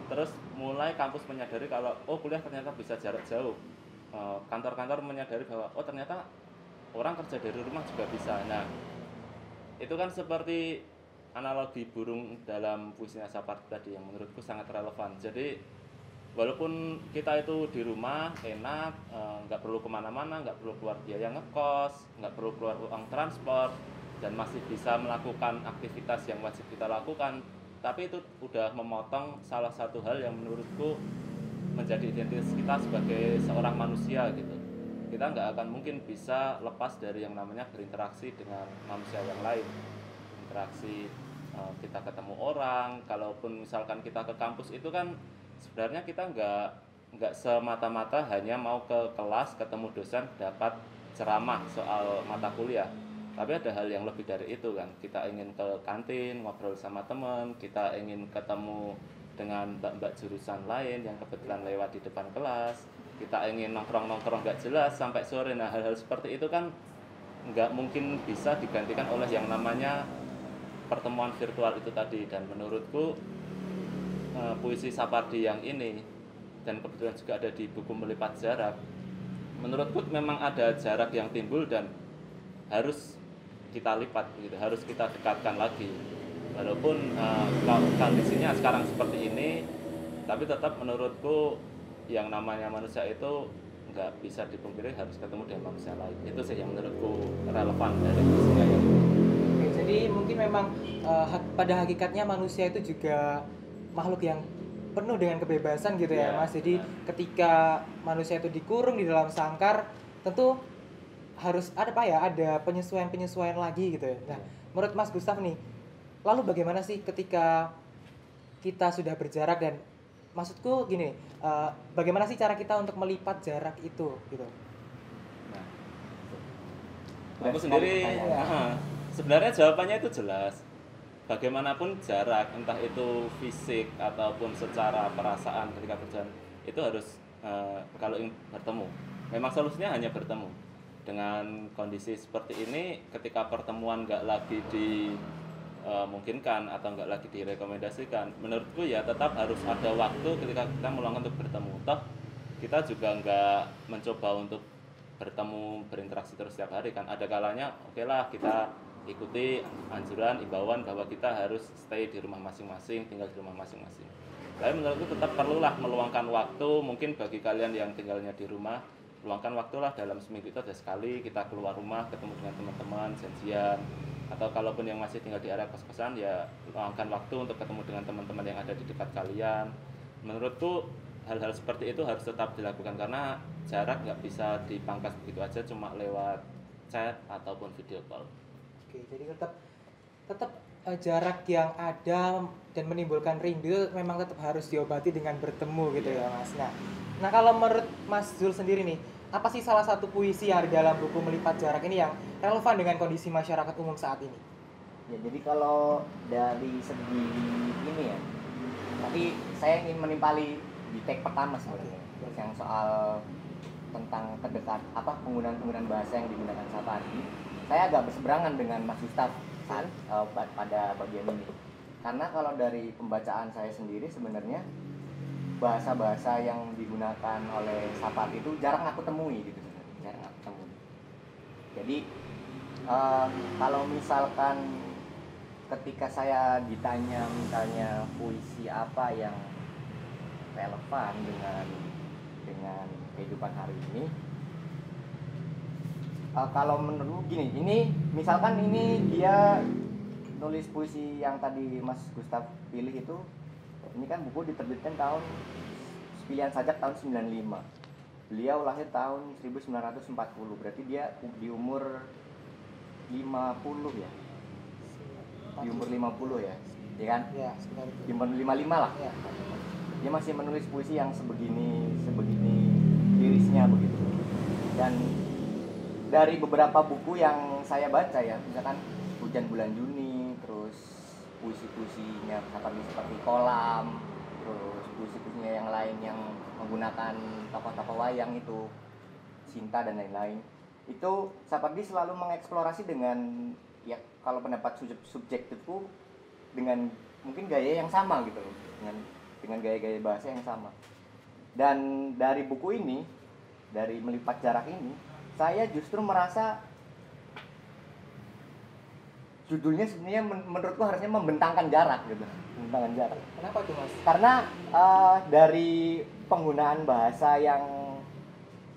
terus mulai kampus menyadari kalau kuliah ternyata bisa jarak jauh, kantor-kantor menyadari bahwa ternyata orang kerja dari rumah juga bisa. Nah, itu kan seperti analogi burung dalam puisinya Sapardi tadi yang menurutku sangat relevan. Jadi walaupun kita itu di rumah enak, nggak perlu kemana-mana, nggak perlu keluar biaya ngekos, nggak perlu keluar uang transport, dan masih bisa melakukan aktivitas yang wajib kita lakukan, tapi itu udah memotong salah satu hal yang menurutku menjadi identitas kita sebagai seorang manusia gitu. Kita nggak akan mungkin bisa lepas dari yang namanya berinteraksi dengan manusia yang lain. Interaksi, kita ketemu orang, kalaupun misalkan kita ke kampus itu kan sebenarnya kita nggak semata-mata hanya mau ke kelas ketemu dosen dapat ceramah soal mata kuliah. Tapi ada hal yang lebih dari itu kan. Kita ingin ke kantin, ngobrol sama teman, kita ingin ketemu dengan mbak-mbak jurusan lain yang kebetulan lewat di depan kelas, kita ingin nongkrong-nongkrong nggak jelas sampai sore. Nah, hal-hal seperti itu kan nggak mungkin bisa digantikan oleh yang namanya pertemuan virtual itu tadi. Dan menurutku puisi Sapardi yang ini, dan kebetulan juga ada di buku Melipat Jarak, menurutku memang ada jarak yang timbul dan harus kita lipat gitu, harus kita dekatkan lagi. Walaupun kondisinya sekarang seperti ini, tapi tetap menurutku yang namanya manusia itu nggak bisa dipungkiri harus ketemu dengan manusia lain. Itu sih yang menurutku relevan dari puisinya ini. Oke, jadi mungkin memang pada hakikatnya manusia itu juga makhluk yang penuh dengan kebebasan gitu ya, Mas. Jadi ketika manusia itu dikurung di dalam sangkar, tentu harus ada penyesuaian lagi gitu ya. Nah, menurut Mas Gustaf nih, lalu bagaimana sih ketika kita sudah berjarak, dan maksudku gini, bagaimana sih cara kita untuk melipat jarak itu gitu? Nah, aku sendiri sebenarnya jawabannya itu jelas. Bagaimanapun jarak, entah itu fisik ataupun secara perasaan ketika berjalan, itu harus kalau ingin bertemu, memang solusinya hanya bertemu. Dengan kondisi seperti ini, ketika pertemuan nggak lagi dimungkinkan atau nggak lagi direkomendasikan, menurutku ya tetap harus ada waktu ketika kita meluangkan untuk bertemu. Toh kita juga nggak mencoba untuk bertemu berinteraksi terus setiap hari kan. Ada kalanya lah kita ikuti anjuran imbauan bahwa kita harus stay di rumah masing-masing, tinggal di rumah masing-masing. Tapi menurutku tetap perlulah meluangkan waktu. Mungkin bagi kalian yang tinggalnya di rumah, luangkan waktulah dalam seminggu itu ada sekali kita keluar rumah, ketemu dengan teman-teman, janjian. Atau kalaupun yang masih tinggal di area kos-kosan, ya luangkan waktu untuk ketemu dengan teman-teman yang ada di dekat kalian. Menurutku hal-hal seperti itu harus tetap dilakukan, karena jarak nggak bisa dipangkas begitu aja cuma lewat chat ataupun video call. Oke, jadi tetap jarak yang ada dan menimbulkan rindu memang tetap harus diobati dengan bertemu gitu ya, Mas. Nah, kalau menurut Mas Zul sendiri nih, apa sih salah satu puisi yang ada dalam buku Melipat Jarak ini yang relevan dengan kondisi masyarakat umum saat ini? Ya, jadi kalau dari segi ini ya, tadi saya ingin menimpali di tag pertama sebenarnya. Terus yang soal tentang penggunaan bahasa yang digunakan Sapardi, saya agak berseberangan dengan Mas Gustaf saat pada bagian ini. Karena kalau dari pembacaan saya sendiri sebenarnya bahasa-bahasa yang digunakan oleh Sapardi itu jarang aku temui gitu, jarang aku temui. Jadi kalau misalkan ketika saya ditanya misalnya puisi apa yang relevan dengan kehidupan hari ini, kalau menurut gini, ini misalkan ini dia nulis puisi yang tadi Mas Gustaf pilih itu, ini kan buku diterbitkan tahun Pilihan Sajak tahun 95. Beliau lahir tahun 1940, berarti dia di umur 50 ya. Di umur 50 ya, ya kan? Ya, sekitar itu. Di umur 55 lah. Ya. Dia masih menulis puisi yang sebegini tirisnya begitu. Dan dari beberapa buku yang saya baca ya, misalkan Hujan Bulan Juni, terus puisi-puisinya seperti Kolam, terus puisi-puisinya yang lain yang menggunakan tokoh-tokoh wayang itu, Sinta dan lain-lain. Itu Sapardi selalu mengeksplorasi dengan, ya kalau pendapat subjektifku, dengan mungkin gaya yang sama gitu loh, dengan gaya-gaya bahasa yang sama. Dan dari buku ini, dari Melipat Jarak ini, saya justru merasa judulnya sebenarnya menurutku harusnya membentangkan jarak gitu, membentangkan jarak. Kenapa tuh Mas? Karena dari penggunaan bahasa yang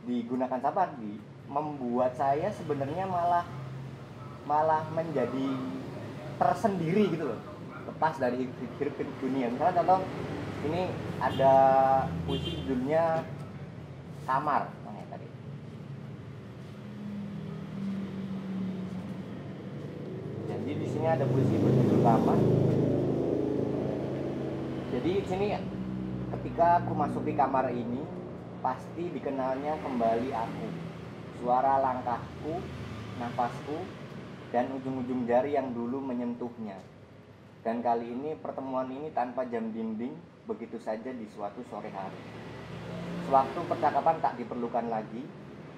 digunakan Sapardi membuat saya sebenarnya malah menjadi tersendiri gitu loh, lepas dari hidup dunia. Misalnya contoh, ini ada puisi judulnya Kamar, tadi. Jadi di sini ada puisi berjudul Kamar. Jadi di sini ketika aku masuki kamar ini, pasti dikenalnya kembali aku, suara langkahku, nafasku, dan ujung-ujung jari yang dulu menyentuhnya. Dan kali ini pertemuan ini tanpa jam dinding, begitu saja di suatu sore hari. Sewaktu percakapan tak diperlukan lagi,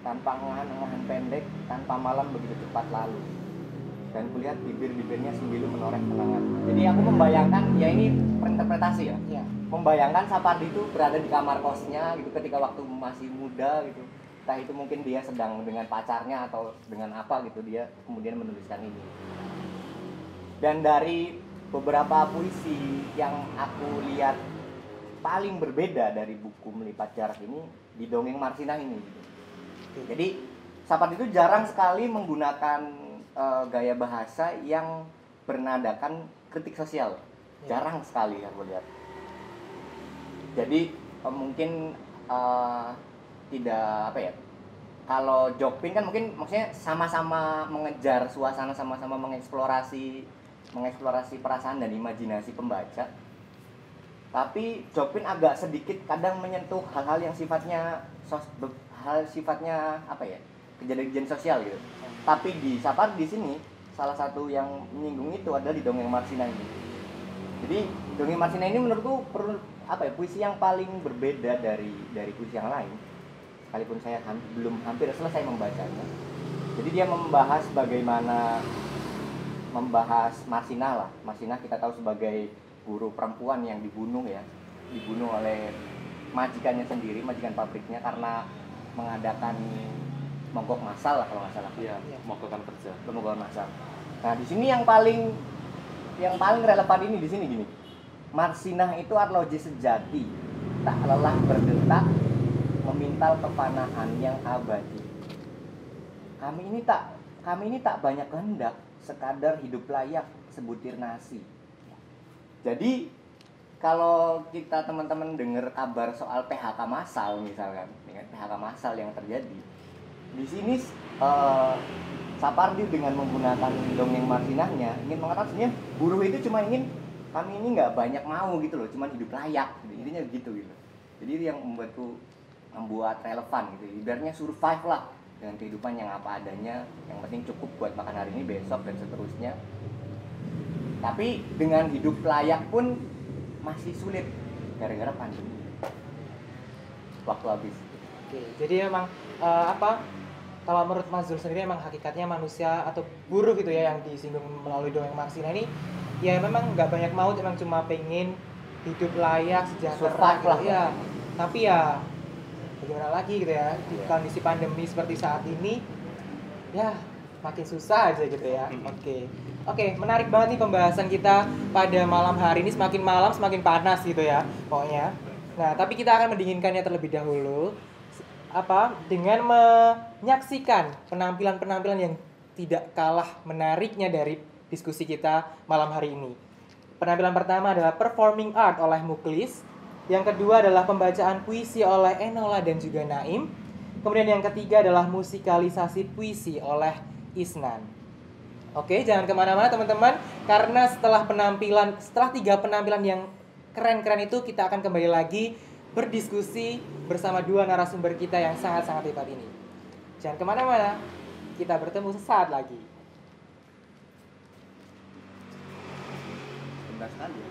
tanpa engahan-engahan pendek, tanpa malam begitu cepat lalu. Dan kulihat bibir-bibirnya sembilu menoreh kenangan. Jadi aku membayangkan, ya ini interpretasi ya, Ya. membayangkan Sapardi itu berada di kamar kosnya gitu ketika waktu masih muda gitu. Entah itu mungkin dia sedang dengan pacarnya atau dengan apa gitu, dia kemudian menuliskan ini. Dan dari beberapa puisi yang aku lihat paling berbeda dari buku Melipat Jarak ini, di Dongeng Marsinah ini gitu. Jadi Sapardi itu jarang sekali menggunakan gaya bahasa yang bernadakan kritik sosial, jarang sekali aku lihat. Jadi mungkin tidak apa ya, kalau Jokpin kan mungkin maksudnya sama-sama mengejar suasana, sama-sama mengeksplorasi perasaan dan imajinasi pembaca. Tapi Jokpin agak sedikit kadang menyentuh hal-hal yang sifatnya apa ya, kejadian sosial gitu. Tapi di Sapardi di sini salah satu yang menyinggung itu adalah di Dongeng Marsinah ini. Jadi Dongeng Marsinah ini menurutku puisi yang paling berbeda dari puisi yang lain. Sekalipun saya belum hampir selesai membacanya. Jadi dia membahas bagaimana Marsinah lah. Marsinah kita tahu sebagai guru perempuan yang dibunuh oleh majikannya sendiri, majikan pabriknya, karena mengadakan mogok massal lah kalau nggak salah. Iya, mogokkan kerja. Mogok massal. Nah di sini yang paling relevan ini di sini gini. Marsinah itu arloji sejati, tak lelah berdetak, memintal kepanahan yang abadi. Kami ini tak banyak kehendak, sekadar hidup layak sebutir nasi. Jadi kalau kita teman-teman dengar kabar soal PHK massal misalkan, dengan PHK massal yang terjadi, di sini Sapardi dengan menggunakan Dongeng Marsinahnya ingin mengatakan sebenarnya buruh itu cuma ingin, kami ini nggak banyak mau gitu loh, cuma hidup layak, intinya gitu. Jadi itu yang membuat relevan gitu, ibaratnya survive lah dengan kehidupan yang apa adanya, yang penting cukup buat makan hari ini, besok dan seterusnya. Tapi dengan hidup layak pun masih sulit gara-gara pandemi. Waktu habis. Oke, jadi memang kalau menurut Mas Zul sendiri memang hakikatnya manusia atau buruh gitu ya yang disinggung melalui dongeng Marsina ini ya memang nggak banyak maut, emang cuma pengen hidup layak, sejahtera Survive gitu lah. ya. Tapi ya bagaimana lagi gitu ya di kondisi pandemi seperti saat ini ya makin susah aja gitu ya. Oke, menarik banget nih pembahasan kita pada malam hari ini, semakin malam semakin panas gitu ya pokoknya. Nah, tapi kita akan mendinginkannya terlebih dahulu dengan menyaksikan penampilan-penampilan yang tidak kalah menariknya dari diskusi kita malam hari ini. Penampilan pertama adalah performing art oleh Muklis, yang kedua adalah pembacaan puisi oleh Enola dan juga Naim, kemudian yang ketiga adalah musikalisasi puisi oleh Isnan. Oke, jangan kemana-mana teman-teman, karena setelah 3 penampilan yang keren-keren itu kita akan kembali lagi berdiskusi bersama 2 narasumber kita yang sangat-sangat hebat ini. Jangan kemana-mana, kita bertemu sesaat lagi. Benar sekali.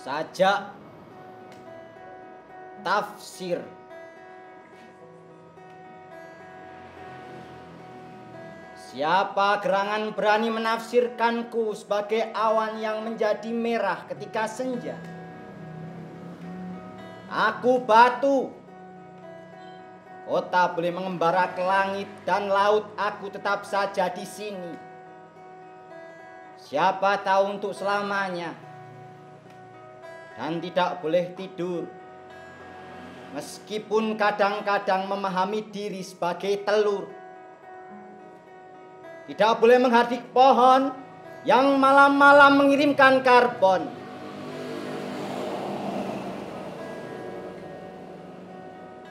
Sajak tafsir. Siapa gerangan berani menafsirkanku sebagai awan yang menjadi merah ketika senja? Aku batu. Kota boleh mengembara ke langit dan laut, aku tetap saja di sini. Siapa tahu untuk selamanya. Dan tidak boleh tidur. Meskipun kadang-kadang memahami diri sebagai telur. Tidak boleh menghardik pohon yang malam-malam mengirimkan karbon.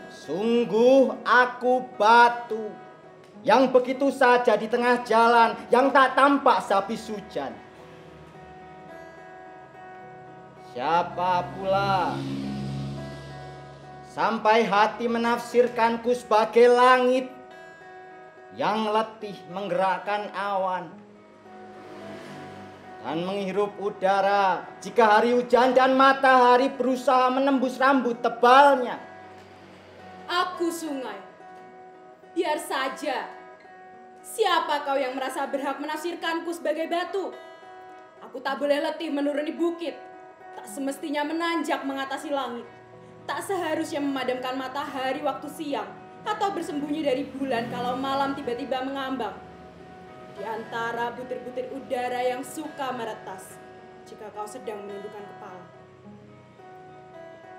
Sungguh aku batu yang begitu saja di tengah jalan yang tak tampak sehabis hujan. sampai hati menafsirkanku sebagai langit yang letih menggerakkan awan dan menghirup udara jika hari hujan dan matahari berusaha menembus rambut tebalnya. Aku sungai. Biar saja. Siapa kau yang merasa berhak menafsirkanku sebagai batu? Aku tak boleh letih menuruni bukit. Tak semestinya menanjak mengatasi langit. Tak seharusnya memadamkan matahari waktu siang atau bersembunyi dari bulan kalau malam tiba-tiba mengambang. Di antara butir-butir udara yang suka meretas jika kau sedang menundukkan kepala.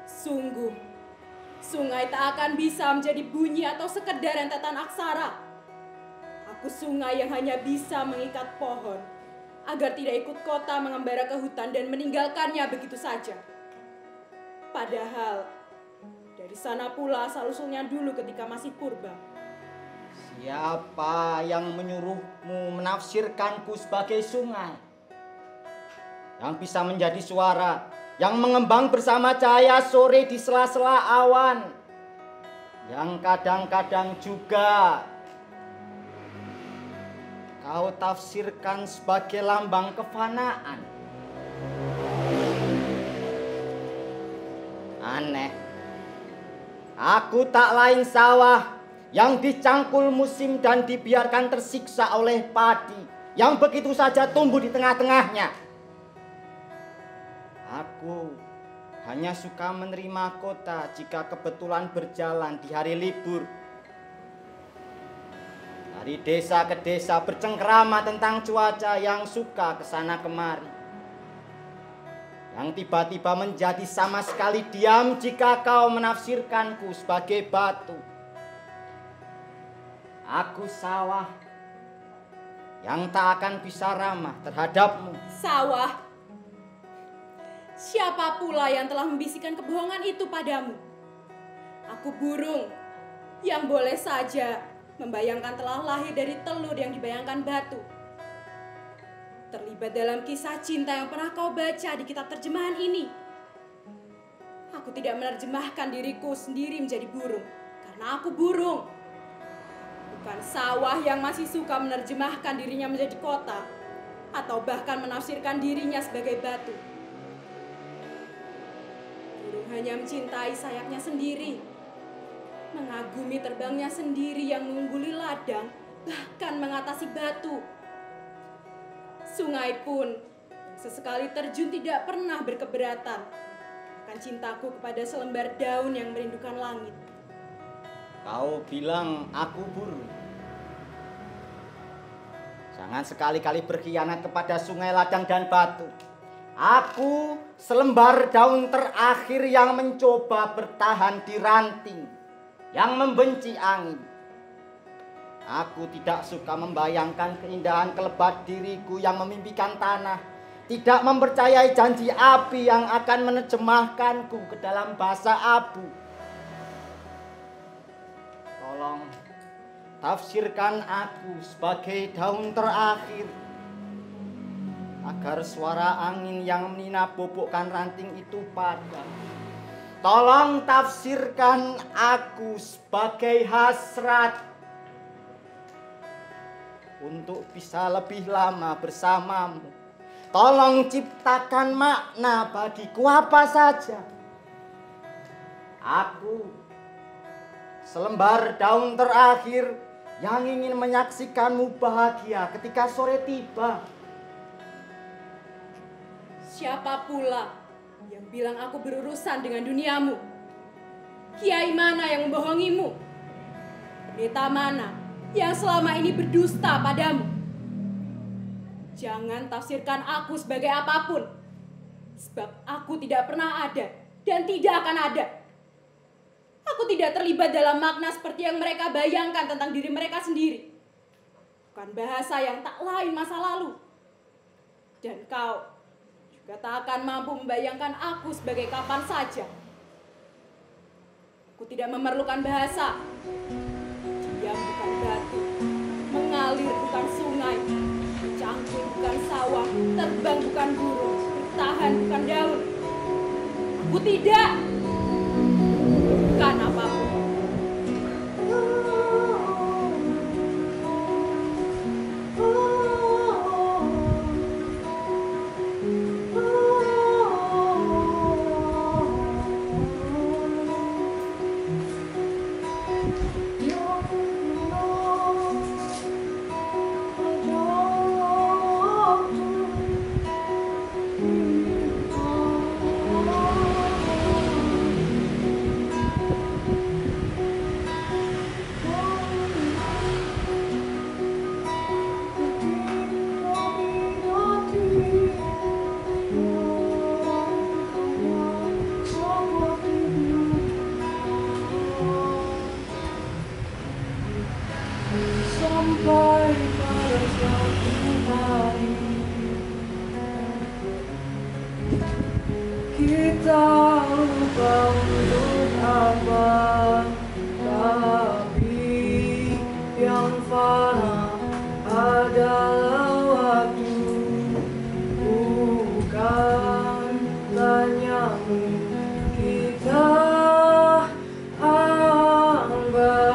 Sungguh, sungai tak akan bisa menjadi bunyi atau sekedar rentetan aksara. Aku sungai yang hanya bisa mengikat pohon agar tidak ikut kota mengembara ke hutan dan meninggalkannya begitu saja. Padahal dari sana pula asal-usulnya dulu ketika masih purba. Siapa yang menyuruhmu menafsirkanku sebagai sungai yang bisa menjadi suara yang mengembang bersama cahaya sore di sela-sela awan, yang kadang-kadang juga kau tafsirkan sebagai lambang kefanaan? Aneh. Aku tak lain sawah yang dicangkul musim dan dibiarkan tersiksa oleh padi yang begitu saja tumbuh di tengah-tengahnya. Aku hanya suka menerima kota jika kebetulan berjalan di hari libur. Dari desa ke desa bercengkerama tentang cuaca yang suka kesana kemari, yang tiba-tiba menjadi sama sekali diam jika kau menafsirkanku sebagai batu. Aku sawah yang tak akan bisa ramah terhadapmu. Sawah? Siapa pula yang telah membisikkan kebohongan itu padamu? Aku burung yang boleh saja membayangkan telah lahir dari telur yang dibayangkan batu. Terlibat dalam kisah cinta yang pernah kau baca di kitab terjemahan ini. Aku tidak menerjemahkan diriku sendiri menjadi burung, karena aku burung. Bukan sawah yang masih suka menerjemahkan dirinya menjadi kota, atau bahkan menafsirkan dirinya sebagai batu. Burung hanya mencintai sayapnya sendiri, mengagumi terbangnya sendiri yang mengungguli ladang, bahkan mengatasi batu. Sungai pun sesekali terjun tidak pernah berkeberatan akan cintaku kepada selembar daun yang merindukan langit. Kau bilang aku burung. Jangan sekali-kali berkhianat kepada sungai, ladang, dan batu. Aku selembar daun terakhir yang mencoba bertahan di ranting, yang membenci angin. Aku tidak suka membayangkan keindahan kelebat diriku yang memimpikan tanah, tidak mempercayai janji api yang akan menerjemahkanku ke dalam bahasa abu. Tolong tafsirkan aku sebagai daun terakhir, agar suara angin yang menina-bobokkan ranting itu padam. Tolong tafsirkan aku sebagai hasrat untuk bisa lebih lama bersamamu. Tolong ciptakan makna bagiku apa saja. Aku selembar daun terakhir yang ingin menyaksikanmu bahagia ketika sore tiba. Siapa pula yang bilang aku berurusan dengan duniamu? Kiai mana yang membohongimu? Pendeta mana yang selama ini berdusta padamu? Jangan tafsirkan aku sebagai apapun, sebab aku tidak pernah ada dan tidak akan ada. Aku tidak terlibat dalam makna seperti yang mereka bayangkan tentang diri mereka sendiri. Bukan bahasa yang tak lain masa lalu. Dan kau juga tak akan mampu membayangkan aku sebagai kapan saja. Aku tidak memerlukan bahasa. Diam bukan batu, mengalir bukan sungai, cangkul bukan sawah, terbang bukan burung, bertahan bukan daun. Aku tidak. Bukan. sampai pada suatu hari kita lupa untuk apa, tapi yang fana adalah waktu, bukan tanyamu kita abadi.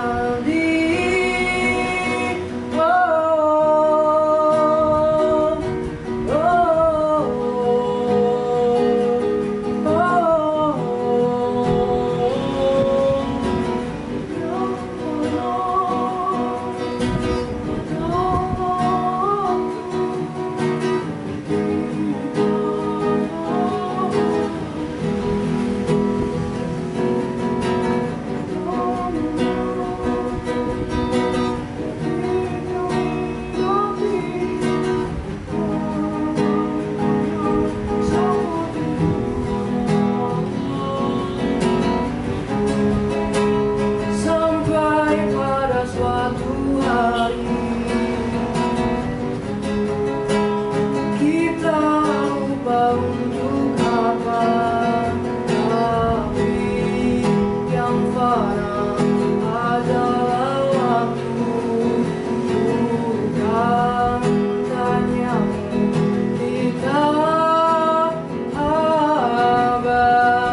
Sampai pada suatu hari kita lupa untuk apa, tapi yang fana adalah waktu, bukan tanyamu kita abadi. Kita abadi.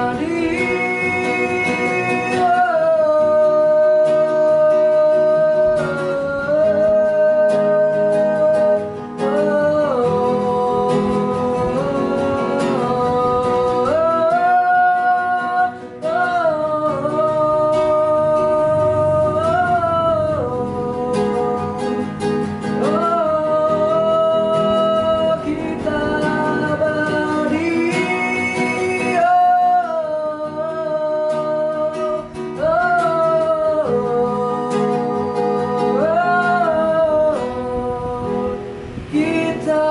Kita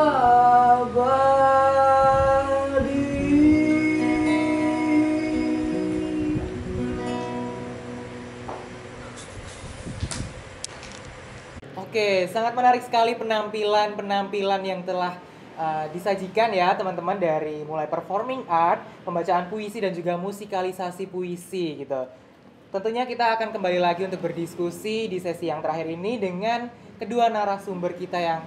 abadi. Oke, sangat menarik sekali penampilan yang telah disajikan ya teman-teman, dari mulai performing art, pembacaan puisi dan juga musikalisasi puisi gitu. Tentunya kita akan kembali lagi untuk berdiskusi di sesi yang terakhir ini dengan kedua narasumber kita yang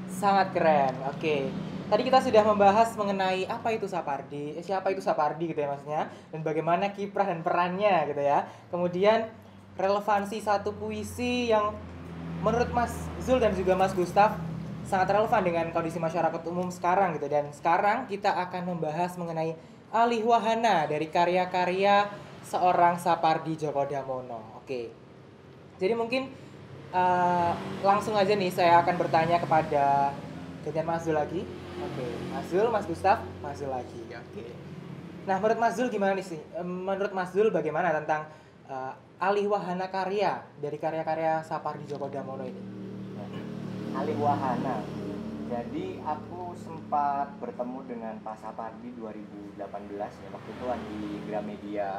sangat keren. Oke, tadi kita sudah membahas mengenai apa itu Sapardi, siapa itu Sapardi gitu ya maksudnya, dan bagaimana kiprah dan perannya gitu ya. Kemudian relevansi satu puisi yang menurut Mas Zul dan juga Mas Gustaf sangat relevan dengan kondisi masyarakat umum sekarang gitu. Dan sekarang kita akan membahas mengenai alih wahana dari karya-karya seorang Sapardi Djoko Damono. Oke, jadi mungkin langsung aja nih saya akan bertanya kepada gantian Mas Zul lagi. Oke, Mas Zul, Mas Gustaf, Mas Zul lagi. Oke. Nah, menurut Mas Zul gimana nih sih? Menurut Mas Zul bagaimana tentang alih wahana karya dari karya-karya Sapardi Djoko Damono ini? Alih wahana. Jadi aku sempat bertemu dengan Pak Sapardi 2018 ya, waktu itu di Gramedia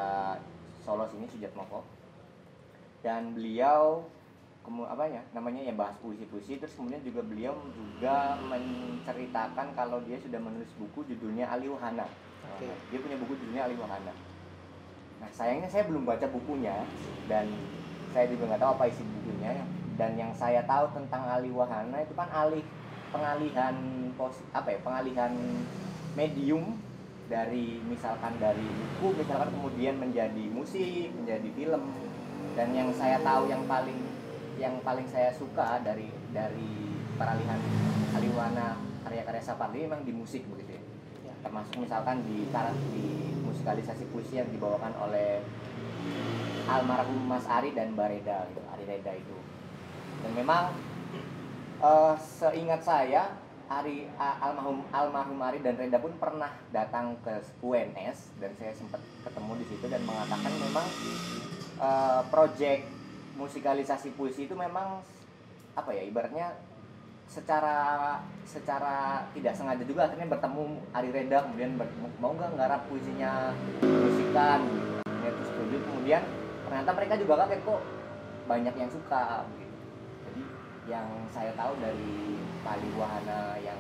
Solo sini Sujatmoko. Dan beliau namanya ya bahas puisi-puisi, terus kemudian juga beliau juga menceritakan kalau dia sudah menulis buku judulnya Alih Wahana. Oke. Dia punya buku judulnya Alih Wahana. Nah, sayangnya saya belum baca bukunya dan saya juga nggak tahu apa isi bukunya. Dan yang saya tahu tentang alih wahana itu kan pengalihan medium dari misalkan dari buku misalkan kemudian menjadi musik, menjadi film. Dan yang saya tahu yang paling saya suka dari peralihan alih wahana karya-karya Sapardi memang di musik begitu ya. Termasuk misalkan di musikalisasi puisi yang dibawakan oleh almarhum Mas Ari dan Mbak Reda gitu, Ari Reda itu. Dan memang seingat saya almarhum Ari dan Reda pun pernah datang ke UNS dan saya sempat ketemu di situ dan mengatakan memang proyek musikalisasi puisi itu memang ibaratnya secara tidak sengaja juga akhirnya bertemu Ari Reda, kemudian mau nggak nggarap puisinya musikan gitu. Terus kemudian ternyata mereka juga kaget kok banyak yang suka gitu. Jadi yang saya tahu dari Pali Wahana yang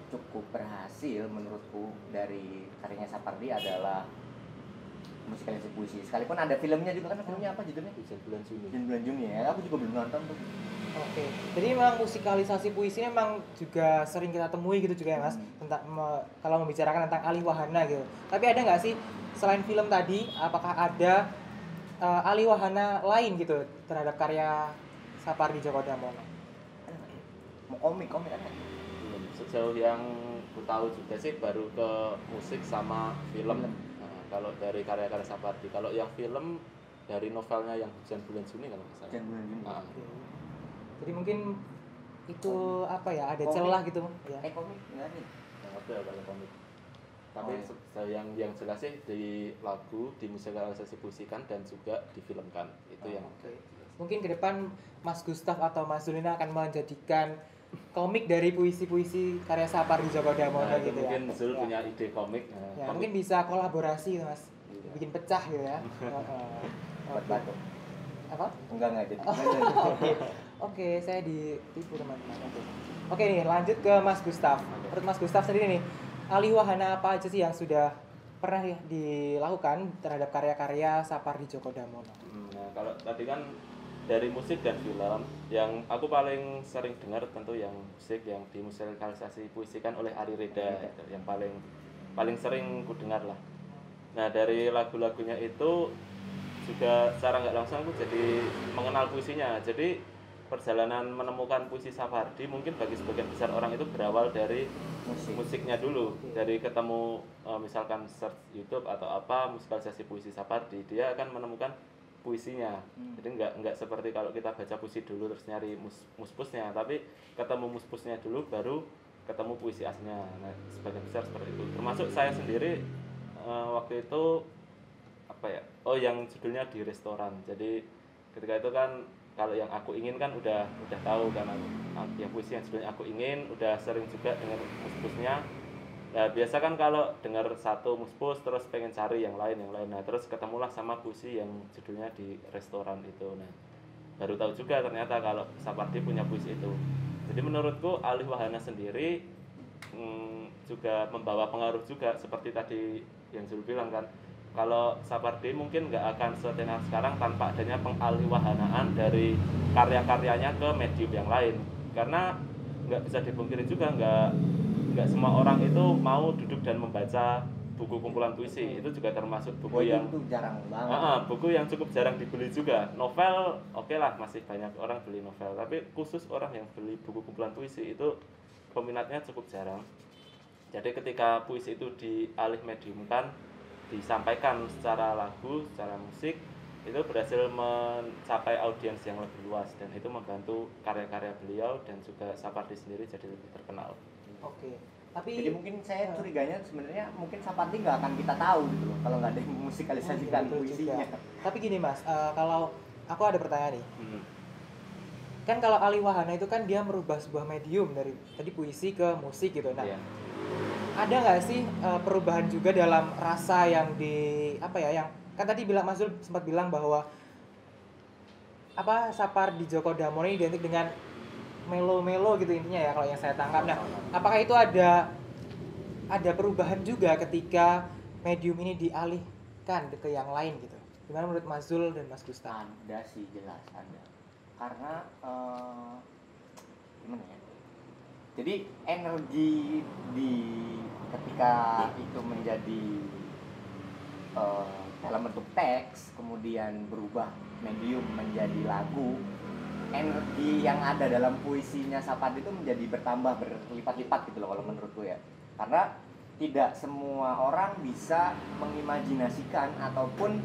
cukup berhasil menurutku dari karyanya Sapardi adalah musikalisasi puisi. Sekalipun ada filmnya juga kan, filmnya apa judulnya? Hujan bulan Juni. Hujan bulan Juni ya. Aku juga belum nonton tuh. Oke. Jadi memang musikalisasi puisi ini memang juga sering kita temui gitu juga ya Mas. Tentang kalau membicarakan tentang alih wahana gitu. Tapi ada nggak sih selain film tadi, apakah ada alih wahana lain gitu terhadap karya Sapardi Djoko Damono? Mau komik ada. Belum. Sejauh yang ku tahu juga sih baru ke musik sama film. Nah, kalau dari karya-karya Sapardi, kalau yang film dari novelnya yang Hujan Bulan Juni kalau nggak salah. Hujan Bulan Juni. Nah, Jadi mungkin itu apa ya, ada Komik. celah gitu ya. Komik enggak nih. yang ada kalau komik. Tapi Oh, sejauh yang jelas sih di lagu, di musikalisasi puisikan dan juga difilmkan itu yang Oke. Mungkin ke depan Mas Gustaf atau Mas Zulina akan menjadikan komik dari puisi-puisi karya Sapardi Djoko Damono Nah, itu gitu mungkin ya. Zul Ya. punya ide komik. Nah, Ya, komik. mungkin bisa kolaborasi Mas. Iya. Bikin pecah gitu ya. Heeh. Buat Oke. batu. Apa? Enggak jadi. Oke. Oke, saya ditipu teman-teman. Oke nih, lanjut ke Mas Gustaf. Menurut Mas Gustaf sendiri nih, alih wahana apa aja sih yang sudah pernah ya dilakukan terhadap karya-karya Sapardi Djoko Damono? Nah, kalau tadi kan dari musik dan film, yang aku paling sering dengar tentu yang musik yang dimusikalisasi puisikan oleh Ari Reda, itu yang paling sering ku dengar lah. Nah, dari lagu-lagunya itu juga secara nggak langsung aku jadi mengenal puisinya. Jadi perjalanan menemukan puisi Sapardi mungkin bagi sebagian besar orang itu berawal dari musiknya dulu. Dari ketemu misalkan search YouTube atau apa musikalisasi puisi Sapardi, dia akan menemukan puisinya. Jadi nggak seperti kalau kita baca puisi dulu terus nyari muspusnya, tapi ketemu muspusnya dulu baru ketemu puisi aslinya. Nah, sebagian besar seperti itu. Termasuk saya sendiri waktu itu apa ya? Oh, yang judulnya Di Restoran. Jadi ketika itu kan kalau yang aku ingin kan udah tahu kan yang puisi yang judulnya Aku Ingin, udah sering juga dengar muspusnya. Nah, biasa kan kalau dengar satu muspus terus pengen cari yang lain. Nah, terus ketemulah sama puisi yang judulnya Di Restoran itu. Nah, baru tahu juga ternyata kalau Sapardi punya puisi itu. Jadi menurutku alih wahana sendiri juga membawa pengaruh juga seperti tadi yang Zul bilang kan. Kalau Sapardi mungkin nggak akan setenar sekarang tanpa adanya pengaliwahanaan dari karya-karyanya ke medium yang lain. Karena nggak bisa dipungkiri juga nggak semua orang itu mau duduk dan membaca buku kumpulan puisi. Itu juga termasuk buku yang itu jarang banget. buku yang cukup jarang dibeli juga. Novel oke lah, masih banyak orang beli novel, tapi khusus orang yang beli buku kumpulan puisi itu peminatnya cukup jarang. Jadi ketika puisi itu dialih mediumkan, disampaikan secara lagu, secara musik, itu berhasil mencapai audiens yang lebih luas dan itu membantu karya-karya beliau dan juga Sapardi sendiri jadi lebih terkenal. Oke. Tapi Jadi mungkin saya curiganya sebenarnya mungkin Sapardi nggak akan kita tahu gitu loh kalau nggak ada yang musikalisasikan betul puisinya. juga. Tapi gini Mas, kalau aku ada pertanyaan nih. Hmm. Kan kalau alih wahana itu kan dia merubah sebuah medium dari tadi puisi ke musik gitu. Nah, Iya. ada nggak sih perubahan juga dalam rasa yang yang kan tadi Mas Zul sempat bilang bahwa Sapardi Djoko Damono ini identik dengan melo-melo gitu intinya ya kalau yang saya tangkap. Nah, apakah itu ada perubahan juga ketika medium ini dialihkan ke yang lain gitu? Gimana menurut Mas Zul dan Mas Gustaf? Ada sih, jelas ada. Karena gimana ya? Jadi energi di ketika itu menjadi dalam bentuk teks, kemudian berubah medium menjadi lagu, energi yang ada dalam puisinya Sapardi itu menjadi bertambah berlipat-lipat gitu loh kalau menurutku ya. Karena tidak semua orang bisa mengimajinasikan ataupun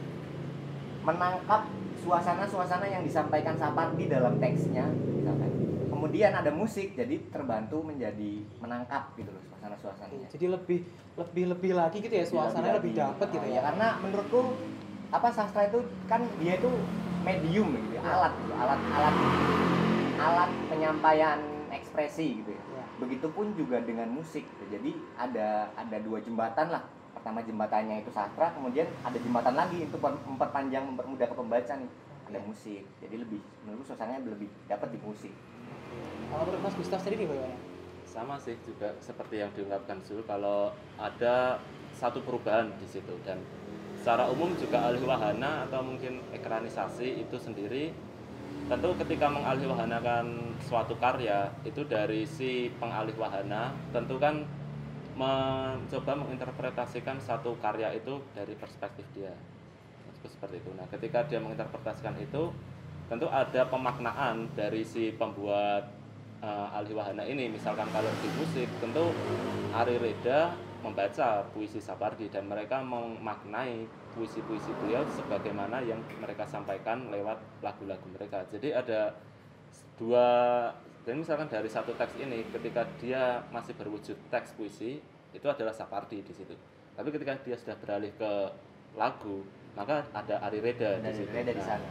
menangkap suasana-suasana yang disampaikan Sapardi dalam teksnya misalkan. Kemudian ada musik jadi terbantu menjadi menangkap gitu loh suasana-suasananya. Jadi lebih lagi gitu ya, suasananya lebih dapet gitu ya. Karena menurutku sastra itu kan dia itu medium gitu, alat penyampaian ekspresi gitu ya. Begitupun juga dengan musik gitu. Jadi ada dua jembatan lah. Pertama jembatannya itu sastra, kemudian ada jembatan lagi untuk memperpanjang, mempermudah ke pembaca nih. ada musik. Jadi lebih menurutku suasananya lebih dapat di musik. Kalau menurut Mas Gustaf sendiri bagaimana? Sama sih juga seperti yang diungkapkan Zul, kalau ada satu perubahan di situ. Dan secara umum juga alih wahana atau mungkin ekranisasi itu sendiri, tentu ketika mengalih wahanakan suatu karya itu dari si pengalih wahana tentu kan mencoba menginterpretasikan satu karya itu dari perspektif dia. Seperti itu. Nah, ketika dia menginterpretasikan itu, tentu ada pemaknaan dari si pembuat alih wahana ini. Misalkan kalau di musik, tentu Ari Reda membaca puisi Sapardi dan mereka memaknai puisi-puisi beliau sebagaimana yang mereka sampaikan lewat lagu-lagu mereka. Jadi ada dua, dan misalkan dari satu teks ini, ketika dia masih berwujud teks puisi, itu adalah Sapardi di situ. Tapi ketika dia sudah beralih ke lagu, maka ada Ari Reda di situ. Reda di sana.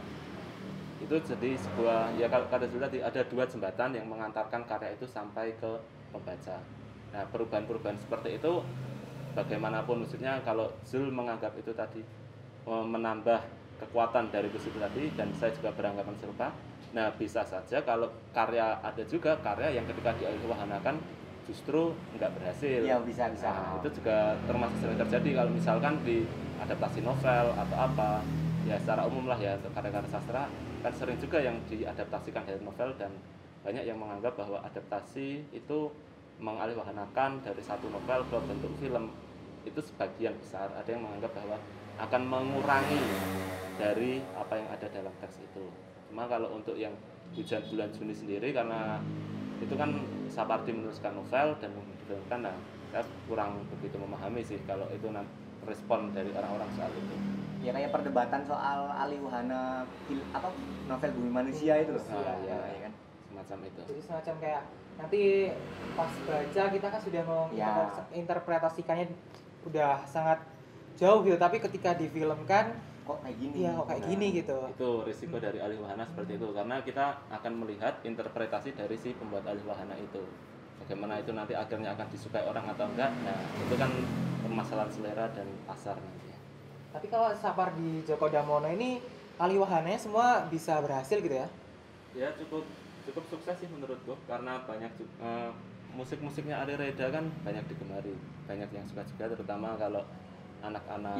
Itu jadi sebuah, ya kalau kata Zul tadi, ada dua jembatan yang mengantarkan karya itu sampai ke pembaca. Nah, perubahan-perubahan seperti itu bagaimanapun, maksudnya kalau Zul menganggap itu tadi menambah kekuatan dari puisi itu tadi, dan saya juga beranggapan serupa. Nah, bisa saja kalau karya, ada juga karya yang ketika dialih wahanakan justru nggak berhasil. Iya, bisa. Nah, itu juga termasuk sering terjadi kalau misalkan di adaptasi novel atau apa, ya secara umum lah ya, untuk karya-karya sastra kan sering juga yang diadaptasikan dari novel, dan banyak yang menganggap bahwa adaptasi itu mengalih wahanakan dari satu novel ke bentuk film. Itu sebagian besar, ada yang menganggap bahwa akan mengurangi dari apa yang ada dalam teks itu. Cuma kalau untuk yang Hujan Bulan Juni sendiri, karena itu kan Sapardi menuliskan novel dan memfilmkan, nah saya kurang begitu memahami sih kalau itu respon dari orang-orang soal itu. Ya kayak perdebatan soal alih wahana novel Bumi Manusia itu loh. Ya kan. Semacam itu. Jadi semacam kayak nanti pas baca kita kan sudah menginterpretasikannya udah sangat jauh gitu, tapi ketika difilmkan kok kayak gini. Iya, kok kayak gini gitu. Itu risiko dari alih wahana seperti itu, karena kita akan melihat interpretasi dari si pembuat alih wahana itu. Bagaimana itu nanti akhirnya akan disukai orang atau enggak. Nah, itu kan permasalahan selera dan pasar nanti. Tapi kalau Sapardi Djoko Damono ini alih wahananya semua bisa berhasil gitu ya? Ya cukup sukses sih menurutku, karena banyak musik-musiknya Ari Reda kan banyak digemari, banyak yang suka juga, terutama kalau anak-anak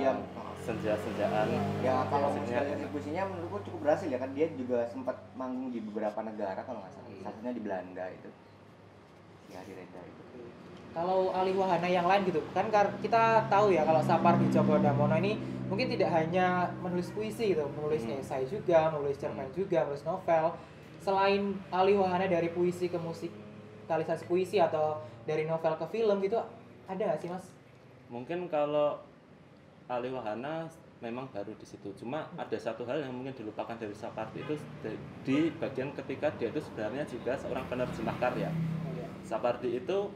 senja-senjaan. Ya kalau musiknya puisinya menurutku cukup berhasil ya kan, dia juga sempat manggung di beberapa negara kalau nggak salah. Satunya di Belanda itu. Si Ari Reda itu. Kalau alih wahana yang lain gitu kan, kita tahu ya kalau Sapardi Djoko Damono ini mungkin tidak hanya menulis puisi gitu, menulis esai juga, menulis cerpen juga, menulis novel. Selain alih wahana dari puisi ke musikalisasi puisi atau dari novel ke film gitu, ada nggak sih Mas? Mungkin kalau alih wahana memang baru di situ. Cuma ada satu hal yang mungkin dilupakan dari Sapardi itu di bagian ketika dia itu sebenarnya juga seorang penerjemah karya. Sapardi itu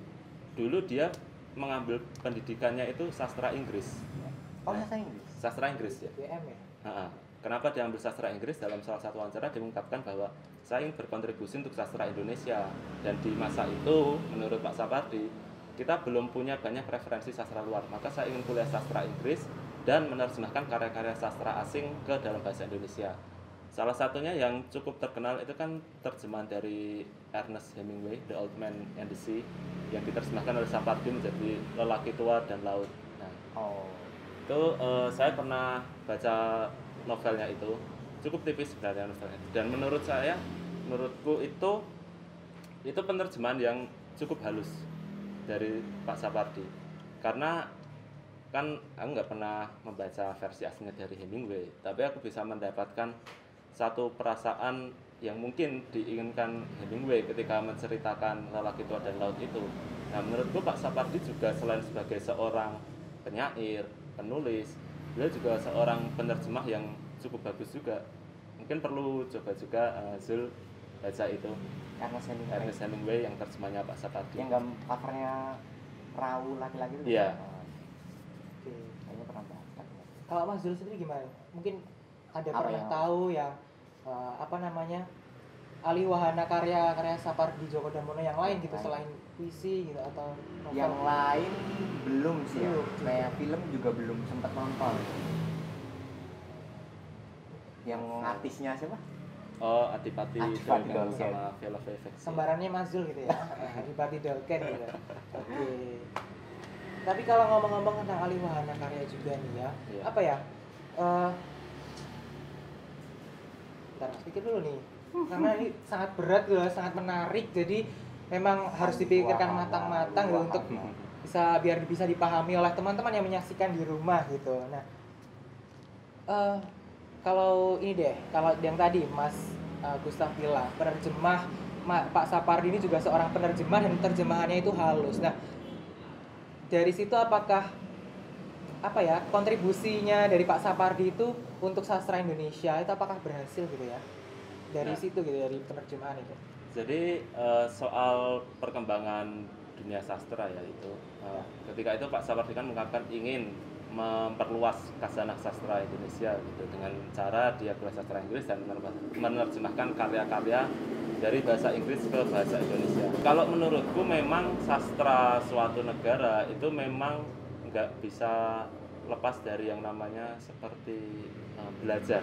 dulu dia mengambil pendidikannya itu sastra Inggris. Oh, sastra Inggris? Sastra Inggris ya. BM ya? Kenapa dia ambil sastra Inggris? Dalam salah satu wawancara dia mengungkapkan bahwa saya ingin berkontribusi untuk sastra Indonesia. Dan di masa itu, menurut Pak Sapardi, kita belum punya banyak referensi sastra luar. Maka saya ingin kuliah sastra Inggris dan menerjemahkan karya-karya sastra asing ke dalam bahasa Indonesia. Salah satunya yang cukup terkenal itu kan terjemahan dari Ernest Hemingway, The Old Man and the Sea, yang diterjemahkan oleh Sapardi menjadi Lelaki Tua dan Laut. Nah, itu saya pernah baca novelnya itu, cukup tipis sebenarnya novelnya. Dan menurutku itu penerjemahan yang cukup halus dari Pak Sapardi. Karena kan aku nggak pernah membaca versi aslinya dari Hemingway, tapi aku bisa mendapatkan satu perasaan yang mungkin diinginkan Hemingway ketika menceritakan Lelaki Tua dan Laut itu. Nah, menurutku Pak Sapardi juga selain sebagai seorang penyair, penulis, beliau juga seorang penerjemah yang cukup bagus juga. Mungkin perlu coba juga Zul baca itu Ernest Hemingway yang terjemahnya Pak Sapardi. Yang covernya perahu laki-laki itu. Iya. Oke. Kayaknya pernah baca. Kalau Mas Zul sendiri gimana? Mungkin ada Apa pernah yang- tahu yang alih wahana karya Sapardi Djoko Damono yang lain gitu, Lain. selain puisi gitu atau novel? Yang lain belum sih ya. Belum. Kayak film juga belum sempat nonton. Yang artisnya siapa? Oh, Adipati Adipati Dolken Dolken. sama Velo VFX. Sembarannya Mazul gitu ya. Adipati Dolken gitu. Oke. Tapi kalau ngomong-ngomong tentang Ali Wahana Karya juga nih ya. Iya. Apa ya? Bentar, Mas pikir dulu nih. Karena ini sangat berat loh, sangat menarik. Jadi memang harus dipikirkan matang-matang loh untuk biar bisa dipahami oleh teman-teman yang menyaksikan di rumah gitu. Nah, kalau ini deh, kalau yang tadi Mas Gustaf bilang penerjemah, Pak Sapardi ini juga seorang penerjemah dan terjemahannya itu halus. Nah, dari situ apakah apa ya kontribusinya dari Pak Sapardi itu untuk sastra Indonesia itu apakah berhasil gitu ya? Dari Nah. situ gitu, dari penerjemahan itu. Jadi soal perkembangan dunia sastra ya itu ketika itu Pak Sapardi kan mengatakan ingin memperluas khazanah sastra Indonesia gitu dengan cara dia kuliah sastra Inggris dan menerjemahkan karya-karya dari bahasa Inggris ke bahasa Indonesia. Kalau menurutku memang sastra suatu negara itu memang nggak bisa lepas dari yang namanya seperti belajar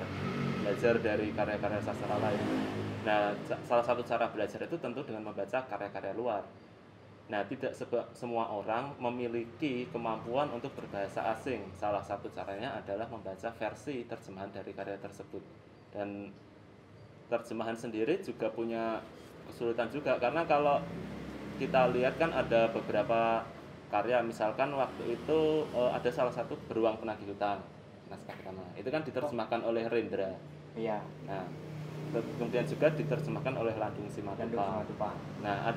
dari karya-karya sastra lain. Nah, salah satu cara belajar itu tentu dengan membaca karya-karya luar. Nah, tidak semua orang memiliki kemampuan untuk berbahasa asing. Salah satu caranya adalah membaca versi terjemahan dari karya tersebut. Dan terjemahan sendiri juga punya kesulitan juga, karena kalau kita lihat kan ada beberapa karya, misalkan waktu itu ada salah satu Beruang Penagih Hutang, naskah pertama. Itu kan diterjemahkan oleh Rendra. Iya. Nah, kemudian juga diterjemahkan oleh Landung Simatupang. Simatupang. Nah,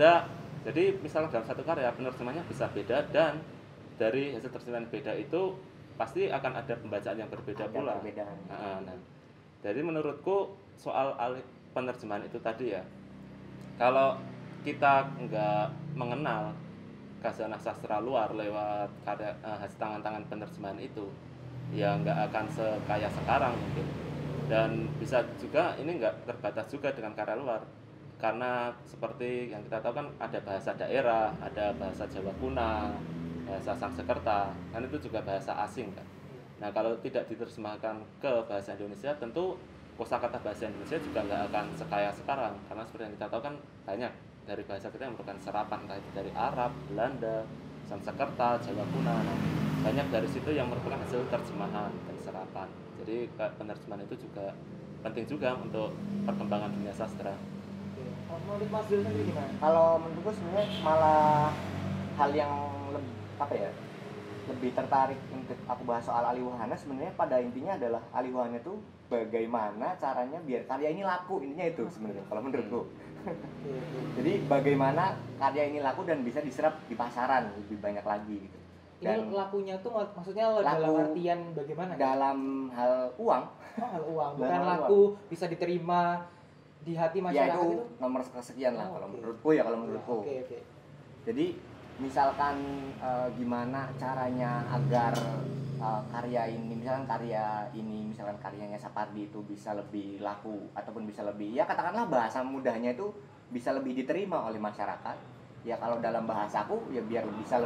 jadi misalnya dalam satu karya penerjemahnya bisa beda, dan dari hasil terjemahan beda itu pasti akan ada pembacaan yang berbeda pula. Perbedaan. Nah, jadi menurutku soal penerjemahan itu tadi ya, kalau kita nggak mengenal khazanah sastra luar lewat karya hasil tangan-tangan penerjemahan itu, ya nggak akan sekaya sekarang mungkin. Dan bisa juga ini nggak terbatas juga dengan karya luar, karena seperti yang kita tahu kan ada bahasa daerah, ada bahasa Jawa Kuna, bahasa Sangsekerta, kan itu juga bahasa asing kan. Nah, kalau tidak diterjemahkan ke bahasa Indonesia, tentu kosakata bahasa Indonesia juga nggak akan sekaya sekarang, karena seperti yang kita tahu kan banyak dari bahasa kita yang merupakan serapan, entah itu dari Arab, Belanda, Sangsekerta, Jawa Kuna. Nah, banyak dari situ yang merupakan hasil terjemahan dan serapan. Jadi penerjemahan itu juga penting juga untuk perkembangan dunia sastra. Menurut Mas Dul sendiri gimana? Kalau menurutku sebenarnya malah hal yang lebih tertarik untuk aku bahas soal Ali Wahana sebenarnya pada intinya adalah Ali Wahana itu bagaimana caranya biar karya ini laku, intinya itu sebenarnya kalau menurutku. Jadi bagaimana karya ini laku dan bisa diserap di pasaran lebih banyak lagi gitu. Dan ini lakunya tuh maksudnya dalam artian bagaimana? Dalam hal uang. Oh, hal uang. Bukan Dalam laku bisa diterima di hati masyarakat ya, itu itu? nomor kesekian lah kalau Okay. menurutku ya, kalau menurutku. Oke. Jadi misalkan gimana caranya agar misalkan karyanya Sapardi itu bisa lebih laku ataupun bisa lebih, ya katakanlah bahasa mudahnya itu bisa lebih diterima oleh masyarakat. Ya kalau dalam bahasaku ya biar bisa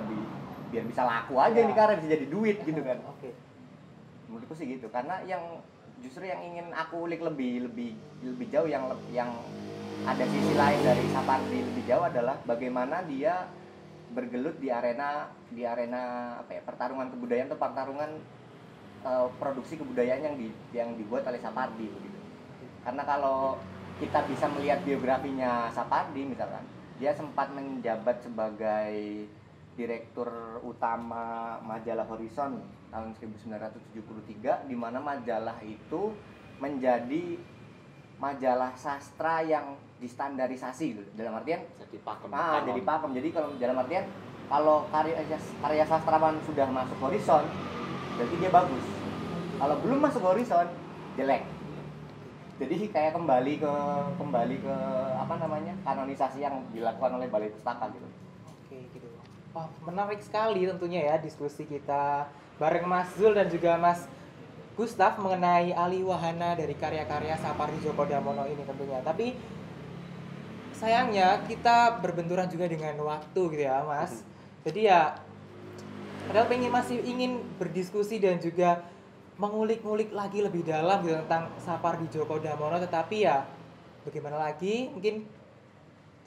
laku aja Ya. ini karena bisa jadi duit gitu kan. Oke. Menurutku sih gitu, karena justru yang ingin aku ulik lebih jauh, yang ada sisi lain dari Sapardi lebih jauh adalah bagaimana dia bergelut di arena apa ya, pertarungan kebudayaan atau pertarungan produksi kebudayaan yang dibuat oleh Sapardi begitu. Karena kalau kita bisa melihat biografinya Sapardi misalkan, dia sempat menjabat sebagai direktur utama majalah Horizon tahun 1973, di mana majalah itu menjadi majalah sastra yang distandarisasi gitu. Dalam artian Jadi pakem. jadi pakem. Jadi kalau dalam artian kalau karya sastrawan sudah masuk Horizon, berarti dia bagus. Kalau belum masuk Horizon, jelek. Jadi kayak kembali ke apa namanya, kanonisasi yang dilakukan oleh Balai Pustaka gitu. Oke, gitu. Wah, menarik sekali tentunya ya diskusi kita bareng Mas Zul dan juga Mas Gustaf mengenai Ali Wahana dari karya-karya Sapardi Djoko Damono ini tentunya. Tapi sayangnya kita berbenturan juga dengan waktu gitu ya, Mas. Jadi ya padahal masih ingin berdiskusi dan juga mengulik-ngulik lagi lebih dalam gitu tentang Sapardi Djoko Damono, tetapi ya bagaimana lagi, mungkin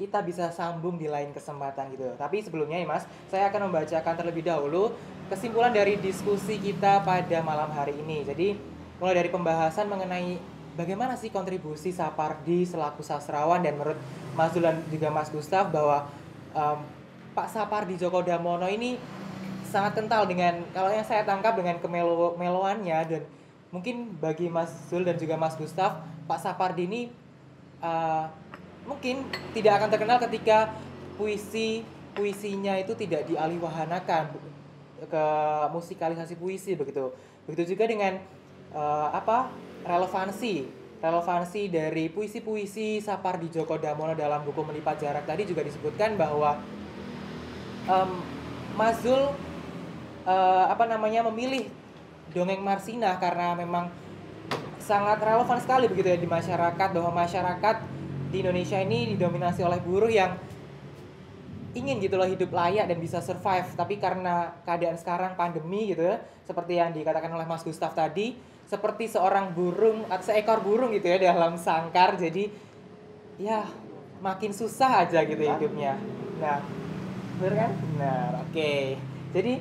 kita bisa sambung di lain kesempatan gitu. Tapi sebelumnya ya Mas, saya akan membacakan terlebih dahulu kesimpulan dari diskusi kita pada malam hari ini. Jadi mulai dari pembahasan mengenai bagaimana sih kontribusi Sapardi selaku sastrawan, dan menurut Mas Zul dan juga Mas Gustaf bahwa Pak Sapardi Djoko Damono ini sangat kental dengan, kalau yang saya tangkap, dengan kemeloannya, dan mungkin bagi Mas Zul dan juga Mas Gustaf, Pak Sapardi ini mungkin tidak akan terkenal ketika puisinya itu tidak dialihwahanakan ke musikalisasi puisi begitu. Begitu juga dengan relevansi dari puisi-puisi Sapardi Djoko Damono dalam buku Melipat Jarak. Tadi juga disebutkan bahwa Mas Zul memilih dongeng Marsina karena memang sangat relevan sekali begitu ya di masyarakat, bahwa masyarakat di Indonesia ini didominasi oleh buruh yang ingin gitu loh hidup layak dan bisa survive, tapi karena keadaan sekarang pandemi gitu ya, seperti yang dikatakan oleh Mas Gustaf tadi, seperti seorang burung atau seekor burung gitu ya dalam sangkar, jadi ya makin susah aja gitu hidupnya. Nah, benar kan? Benar. Oke. Jadi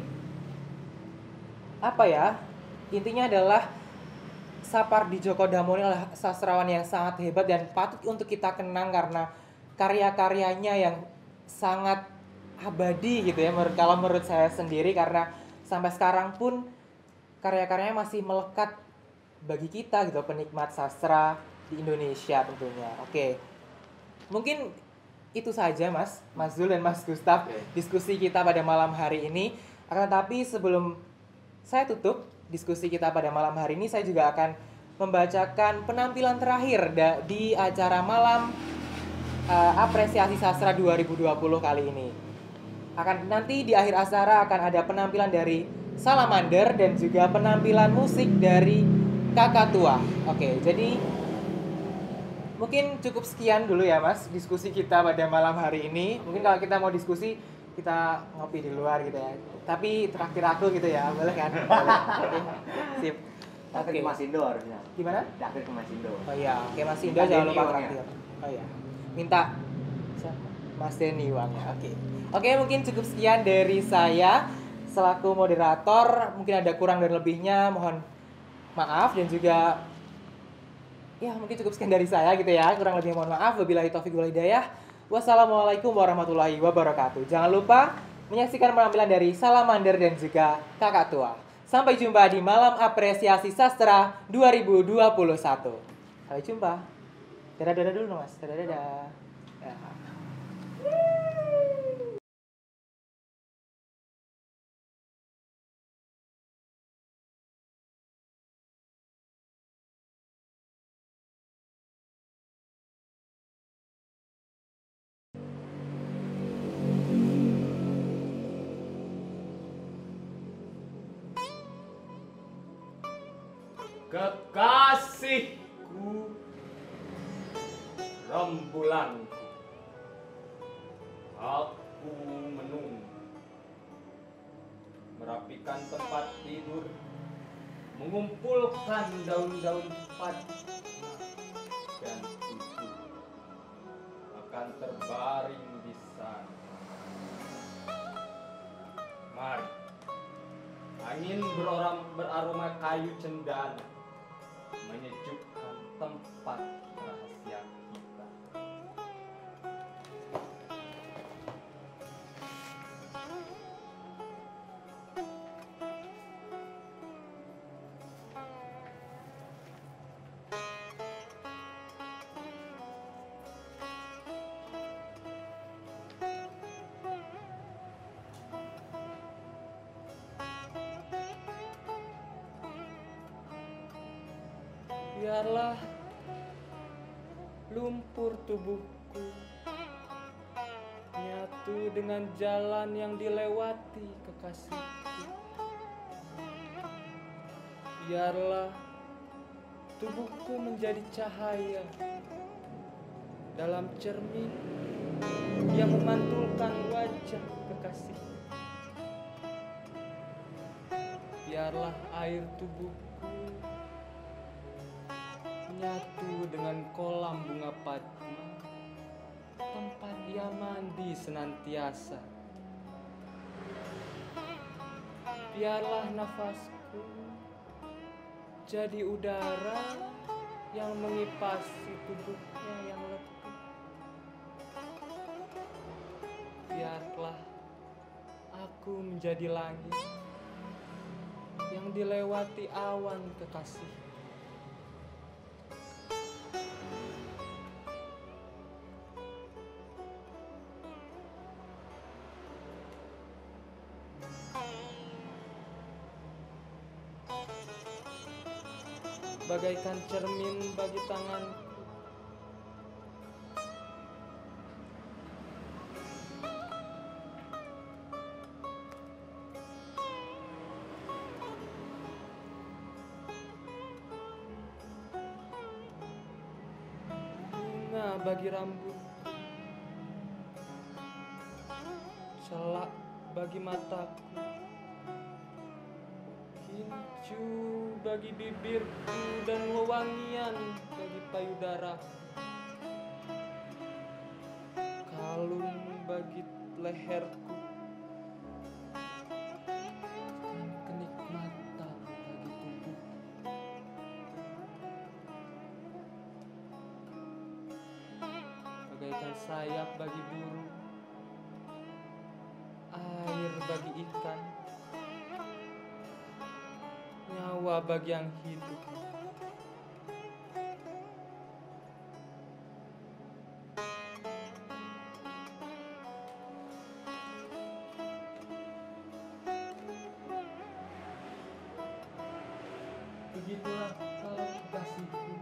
intinya adalah Sapardi Djoko Damono adalah sastrawan yang sangat hebat dan patut untuk kita kenang karena karya-karyanya yang sangat abadi gitu ya, kalau menurut saya sendiri, karena sampai sekarang pun karya-karyanya masih melekat bagi kita gitu, penikmat sastra di Indonesia tentunya. Oke. Mungkin itu saja Mas Zul dan Mas Gustaf diskusi kita pada malam hari ini. Akan tetapi sebelum saya tutup diskusi kita pada malam hari ini, saya juga akan membacakan penampilan terakhir di acara malam apresiasi sastra 2020 kali ini. Nanti di akhir acara akan ada penampilan dari Salamander dan juga penampilan musik dari Kakak Tua. Oke, jadi mungkin cukup sekian dulu ya Mas diskusi kita pada malam hari ini. Mungkin kalau kita mau diskusi, kita ngopi di luar gitu ya. Tapi traktir aku gitu ya, boleh kan? Boleh. Oke. Sip. Traktir ke Mas Indo harusnya. Gimana? Traktir ke Mas Indo. Oh iya, oke Mas Indo jangan lupa traktir. Oh iya. Minta Mas Denny uangnya. Oke, mungkin cukup sekian dari saya selaku moderator. Mungkin ada kurang dan lebihnya, mohon maaf, dan juga ya mungkin cukup sekian dari saya gitu ya. Kurang lebihnya mohon maaf. Wabillahi taufiq wal hidayah. Wassalamualaikum warahmatullahi wabarakatuh. Jangan lupa menyaksikan penampilan dari Salamander dan juga Kakak Tua. Sampai jumpa di Malam Apresiasi Sastra 2021. Sampai jumpa. Dadah dulu Mas. Dadah. Ya. Kekasihku, rembulanku, aku menunggu, merapikan tempat tidur, mengumpulkan daun-daun padi, dan tubuh akan terbaring di sana. Mari, angin beraroma kayu cendana menyejukkan tempat rahasia kita. Biarlah lumpur tubuhku nyatu dengan jalan yang dilewati kekasihku. Biarlah tubuhku menjadi cahaya dalam cermin yang memantulkan wajah kekasih. Biarlah air tubuhku nyatu dengan kolam bunga Padma, tempat dia mandi senantiasa. Biarlah nafasku jadi udara yang mengipasi tubuhnya yang letih. Biarlah aku menjadi langit yang dilewati awan kekasih. Bagaikan cermin bagi tanganku, bunga bagi rambut, celak bagi mataku, kincu bagi bibirku, dan wewangian bagi payudaraku, kalung bagi leherku, dan kenikmatan bagi tubuh. Bagaikan sayap bagi burung, air bagi ikan, nyawa bagi yang hidup. Begitulah kalau kekasihku.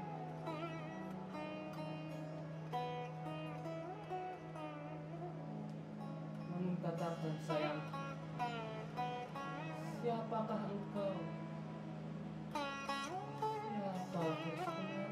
Namun katakan sayangku, siapakah engkau? Siapa aku sebenarnya?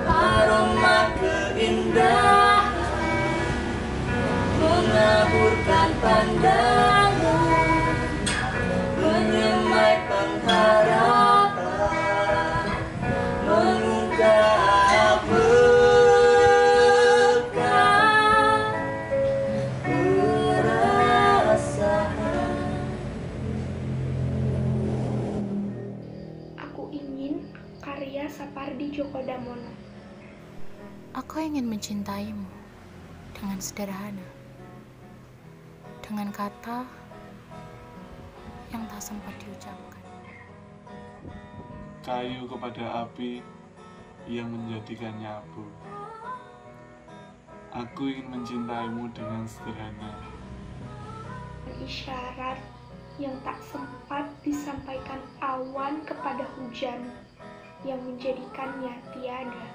Aroma keindahan karya Sapardi Djoko Damono. Aku ingin mencintaimu dengan sederhana, dengan kata yang tak sempat diucapkan. Kayu kepada api yang menjadikannya abu. Aku ingin mencintaimu dengan sederhana. Isyarat yang tak sempat disampaikan awan kepada hujan yang menjadikannya tiada.